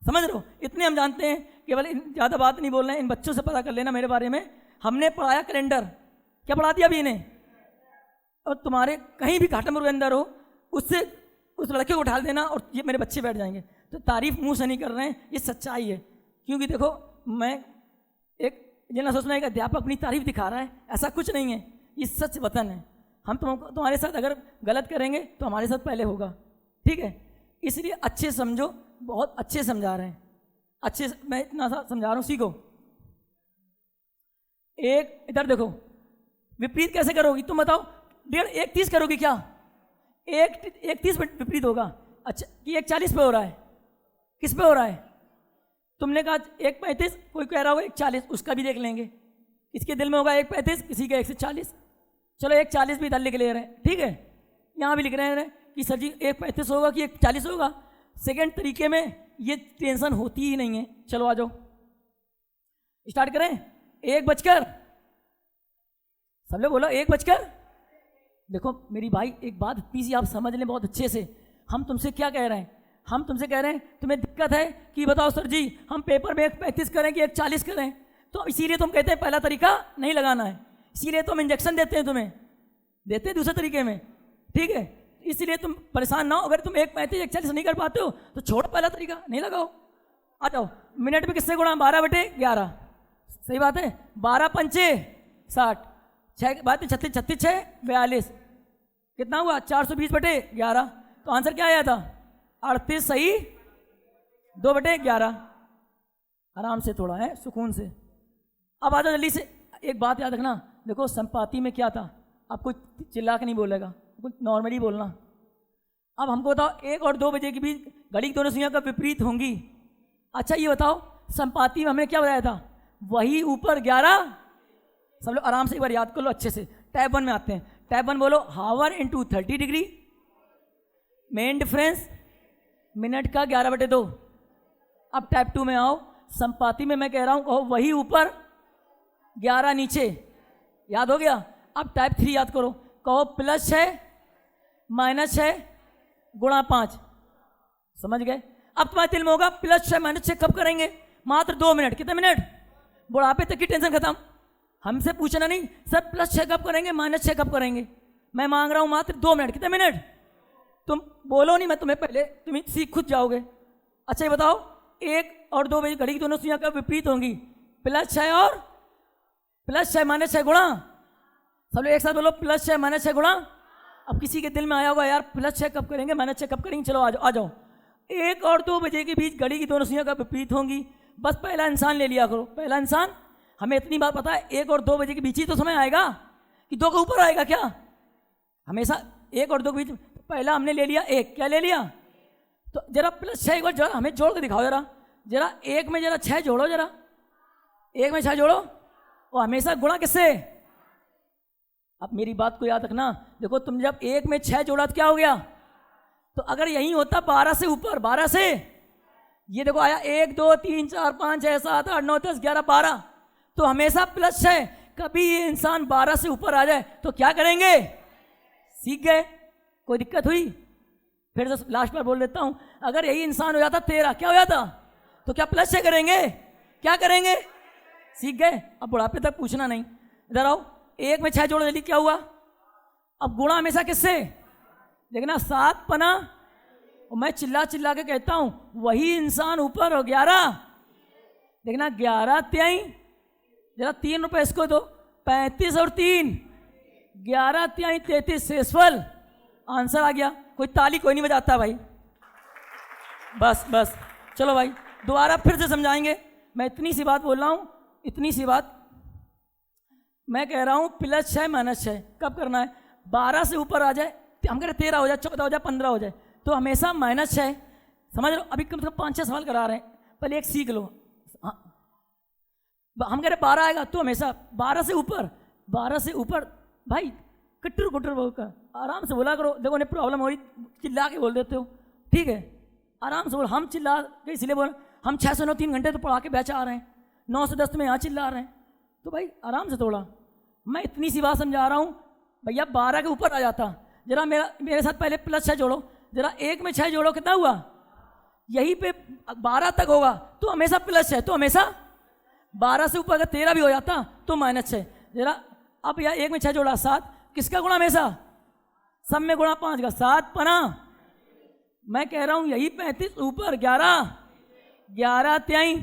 समझ रहे हो? इतने हम जानते हैं, केवल ज़्यादा बात नहीं बोल रहे हैं। इन बच्चों से पता कर लेना मेरे बारे में। हमने पढ़ाया कैलेंडर। क्या पढ़ा दिया अभी इन्हें? और तुम्हारे कहीं भी घाटमपुर के अंदर हो, उससे उस लड़के को उठा देना और ये मेरे बच्चे बैठ जाएंगे। तो तारीफ मुंह से नहीं कर रहे हैं, ये सच्चाई है। क्योंकि देखो मैं एक ये ना सोचना एक अध्यापक अपनी तारीफ दिखा रहा है, ऐसा कुछ नहीं है। ये सच वतन है। हम तुम्हारे साथ अगर गलत करेंगे तो हमारे साथ पहले होगा, ठीक है? इसलिए अच्छे समझो, बहुत अच्छे समझा रहे हैं, अच्छे मैं इतना सा समझा रहा हूँ, सीखो। एक इधर देखो, विपरीत कैसे करोगी तुम बताओ? 1:30 करोगी क्या? 1:30 विपरीत होगा। अच्छा कि 1:40 पे हो रहा है? किस पे हो रहा है? तुमने कहा 1:35, कोई कह रहा होगा 1:40, उसका भी देख लेंगे। किसके दिल में होगा 1:35, किसी का 1:40। चलो 1:40 भी इधर लिख ले रहे हैं, ठीक है? यहाँ भी लिख रहे हैं कि सर जी 1:35 होगा कि 1:40 होगा। सेकेंड तरीके में ये टेंशन होती ही नहीं है। चलो आ जाओ, स्टार्ट करें। 1 सब लोग बोलो 1 देखो मेरी भाई एक बात इतनी सी आप समझ लें बहुत अच्छे से। हम तुमसे क्या कह रहे हैं? हम तुमसे कह रहे हैं तुम्हें दिक्कत है कि बताओ सर जी हम पेपर में 1:35 करें कि 1:40 करें। तो इसीलिए तुम कहते हैं पहला तरीका नहीं लगाना है, इसीलिए तुम इंजेक्शन देते हैं, तुम्हें देते हैं दूसरे तरीके में, ठीक है? इसलिए तुम परेशान ना हो। अगर तुम 1:35 1:40 नहीं कर पाते हो तो छोड़ो, पहला तरीका नहीं लगाओ। आ जाओ, मिनट में किससे गुणा? 12/11। सही बात है। 12 पंचे 60, 6 बात 36 36 6 42, कितना हुआ? 420/11। तो आंसर क्या आया था? 38 सही, 2/11। आराम से थोड़ा है, सुकून से। अब आ जाओ जल्दी से। एक बात याद रखना, देखो संपाती में क्या था, आपको चिल्ला के नहीं बोलेगा, कुछ नॉर्मली बोलना। अब हमको बताओ 1 और 2 बजे के बीच घड़ी की दोनों सुइयां कब विपरीत होंगी? अच्छा ये बताओ संपाती में हमने क्या बताया था? वही ऊपर 11। सब लोग आराम से एक बार याद कर लो अच्छे से। टैब 1 में आते हैं। टैब 1 बोलो, hour into 30 degree. Main difference minute का 11/2। अब टैब 2 में आओ। संपाती में मैं कह रहा हूं कहो वही ऊपर 11 नीचे। याद हो गया? अब टाइप 3 याद करो, कहो +6 -6 गुणा 5। समझ गए? अब तुम्हारे दिल में होगा +6 -6 कब करेंगे? मात्र 2 मिनट। कितने मिनट? बुढ़ापे तक की टेंशन खत्म। हमसे पूछना नहीं सर +6 कब करेंगे, -6 कब करेंगे। मैं मांग रहा हूं मात्र 2 मिनट। कितने मिनट? तुम बोलो नहीं, मैं तुम्हें पहले, तुम सीख खुद जाओगे। अच्छा ये बताओ 1 और 2 बजे घड़ी की दोनों सुइयां कब विपरीत होंगी? +6 और +6 -6 गुणा। सब लोग एक साथ बोलो +6 -6 गुणा। अब किसी के दिल में आया होगा यार +6 कब करेंगे, -6 कब करेंगे। चलो आ जाओ, आ जाओ। 1 और 2 बजे के बीच घड़ी की दोनों सुइयां कब विपरीत होंगी? बस पहला इंसान ले लिया करो, पहला इंसान। हमें इतनी बात पता है 1 और 2 बजे के बीच ही तो समय आएगा कि 2 के ऊपर आएगा क्या? हमेशा 1 और 2 के बीच। पहला हमने ले लिया 1, क्या ले लिया? तो जरा +6 एक बार जरा हमें जोड़ के दिखाओ, जरा 1 में जरा 6 जोड़ो, जरा 1 में 6 जोड़ो, और हमेशा गुणा किससे? अब मेरी बात को याद रखना, देखो तुम जब 1 में 6 जोड़ा तो क्या हो गया? तो अगर यही होता 12 से ऊपर, 12 से, ये देखो आया 1 2 3 4 5 6 7 8 9 10 11 12, तो हमेशा +6। कभी ये इंसान 12 से ऊपर आ जाए तो क्या करेंगे? सीख गए? कोई दिक्कत हुई? फिर से लास्ट बार बोल देता हूं, अगर यही इंसान हो जाता 13, क्या हो जाता? तो क्या +6 करेंगे? क्या करेंगे? सीख गए? अब बुढ़ापे तक पूछना नहीं। इधर आओ, 1 में 6 जोड़ो, जल्दी, क्या हुआ? अब गुणा हमेशा किससे? देखना 7 पना, और मैं चिल्ला चिल्ला के कहता हूं वही इंसान ऊपर हो 11। देखना 11 तिहाई, जरा 3 रुपए इसको दो, 35 और 3, 11 तिहाई 33 शेषफल। आंसर आ गया। कोई ताली कोई नहीं बजाता भाई। बस बस चलो भाई, दोबारा फिर से समझाएंगे। मैं इतनी सी बात बोल रहा हूं, इतनी सी बात मैं कह रहा हूं, +6 -6 कब करना है? 12 से ऊपर आ जाए, हम कह रहे 13 हो जाए, 14 हो जाए, 15 हो जाए, तो हमेशा -6। समझ लो, अभी कम से कम 5-6 सवाल करा रहे हैं, पहले एक सीख लो। हाँ, हम कह रहे 12 आएगा तो हमेशा 12 से ऊपर, 12 से ऊपर। भाई कट्टर कुटर बोलकर आराम से बोला करो। देखो उन्हें प्रॉब्लम हो रही, चिल्ला के बोल देते हो, ठीक है? आराम से बोल। हम चिल्ला के इसलिए बोल, हम 6 से 9 3 घंटे तो पढ़ा के बैच आ रहे हैं, 9 से 10 में यहाँ चिल्ला रहे हैं, तो भाई आराम से थोड़ा। मैं इतनी सी बात समझा रहा हूँ भैया, 12 के ऊपर आ जाता। जरा मेरे साथ पहले +6 जोड़ो, जरा 1 में 6 जोड़ो, कितना हुआ? यहीं पे 12 तक होगा तो हमेशा +6, तो हमेशा 12 से ऊपर अगर 13 भी हो जाता तो -6। जरा अब यार 1 में 6 जोड़ा 7, किसका गुणा? हमेशा सब में गुणा 5 का, 7 पना। मैं कह रहा हूं यही 35 ऊपर 11, 11 तिहाई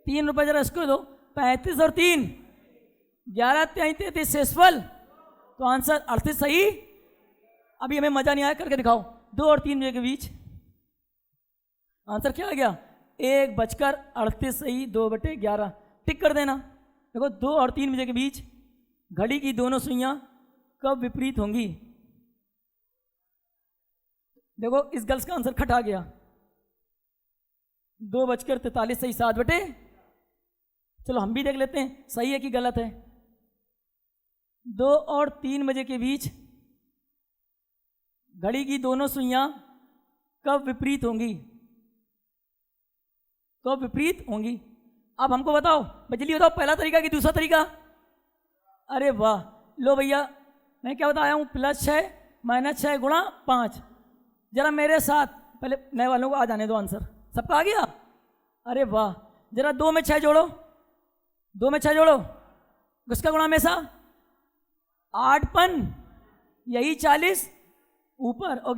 3 रुपए, जरा इसको दो, 35 और 3, 11 तिहाई 33 शेषफल। तो आंसर 38 सही। अभी हमें मजा नहीं आया, करके दिखाओ। 2 और 3 बजे के बीच आंसर क्या आ गया? 1:38 सही, 2/11 टिक कर देना। देखो 2 और 3 बजे के बीच घड़ी की दोनों सुइयां कब विपरीत होंगी? देखो इस गर्ल्स का आंसर खट आ गया, 2:43 सही, 7/। चलो हम भी देख लेते हैं सही है कि गलत है। 2 और 3 बजे के बीच घड़ी की दोनों सुइयां कब विपरीत होंगी? कब विपरीत होंगी? अब हमको बताओ, जल्दी बताओ, पहला तरीका कि दूसरा तरीका? अरे वाह, लो भैया, मैं क्या बताया हूं? +6 -6 गुणा 5। जरा मेरे साथ, पहले नए वालों को आ जाने दो, आंसर सबका आ गया? अरे वाह, जरा 2 में 6 जोड़ो, 2 में 6 जोड़ो, किसका गुणा? हमेशा 8 पन, यही 40 ऊपर, और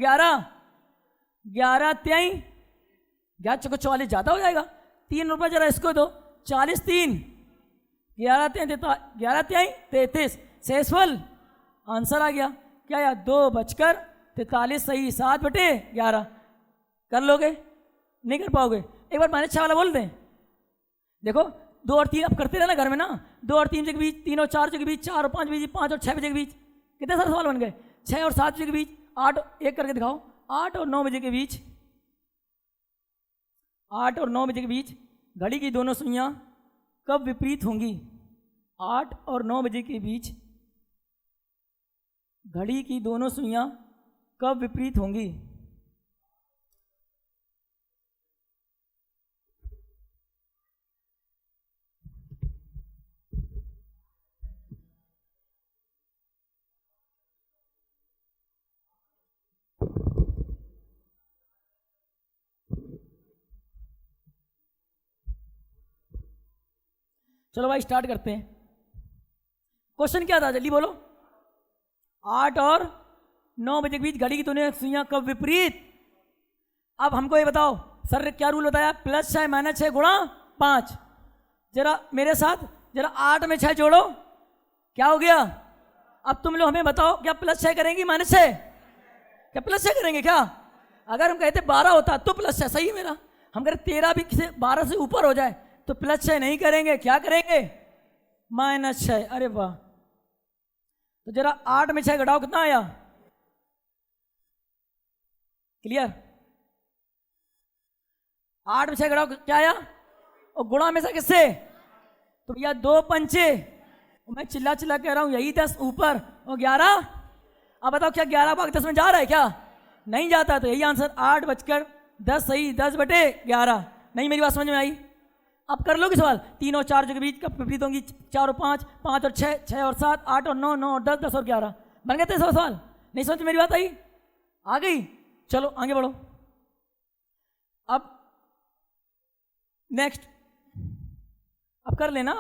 11 तिहाई, 11 चौको 44 ज़्यादा हो जाएगा, 3 रुपये, जरा इसको दो, 40 3, 11 तिहाई 33 शेषफल। आंसर आ गया क्या यार? 2:43 सही, 7/11। कर लोगे? नहीं कर पाओगे? एक बार -6 वाला बोल दें। देखो 2 और 3 अब करते रहना घर में ना, 2 और 3 बजे के बीच, 3 और 4 बजे के बीच, 4 और 5 बजे, 5 और 6 बजे के बीच, कितने सारे सवाल बन गए? 6 और 7 बजे के बीच, 8, एक करके दिखाओ, 8 और 9 बजे के बीच, 8 और 9 बजे के बीच घड़ी की दोनों सुइयां कब विपरीत होंगी? 8 और 9 बजे के बीच घड़ी की दोनों सुइयां कब विपरीत होंगी? चलो भाई स्टार्ट करते हैं। क्वेश्चन क्या था, जल्दी बोलो। 8 और 9 बजे के बीच घड़ी की दोनों सुइयां कब विपरीत? अब हमको ये बताओ, सर ने क्या रूल बताया? +6 -6 गुणा 5। जरा मेरे साथ, जरा 8 में 6 जोड़ो, क्या हो गया? अब तुम लोग हमें बताओ, क्या +6 करेंगी -6? क्या +6 करेंगे क्या? अगर हम कहते 12 होता तो +6, सही है मेरा। हम कह 13 भी किसी 12 से ऊपर हो जाए तो +6 नहीं करेंगे, क्या करेंगे? -6। अरे वाह, तो जरा 8 में 6 घटाओ, कितना आया? क्लियर? 8 में 6 घटाओ, क्या आया? और गुणा में से किससे? तो भैया 2 पंचे, मैं चिल्ला चिल्ला कह रहा हूं यही 10 ऊपर और 11। अब बताओ क्या 11 भाग 10 में जा रहा है क्या? नहीं जाता। तो यही आंसर 8:10 सही, 10/11। नहीं, मेरी बात समझ में आई? अब कर लोगे सवाल? 3 और 4 जो के बीच का विपरीत होंगी, 4 और 5, 5 और 6, 6 और 7, 8 और 9, 9 और 10, 10 और 11। बन गए थे सब सवाल? नहीं समझ में मेरी बात आई? आ गई? चलो आगे बढ़ो। अब नेक्स्ट, अब कर लेना।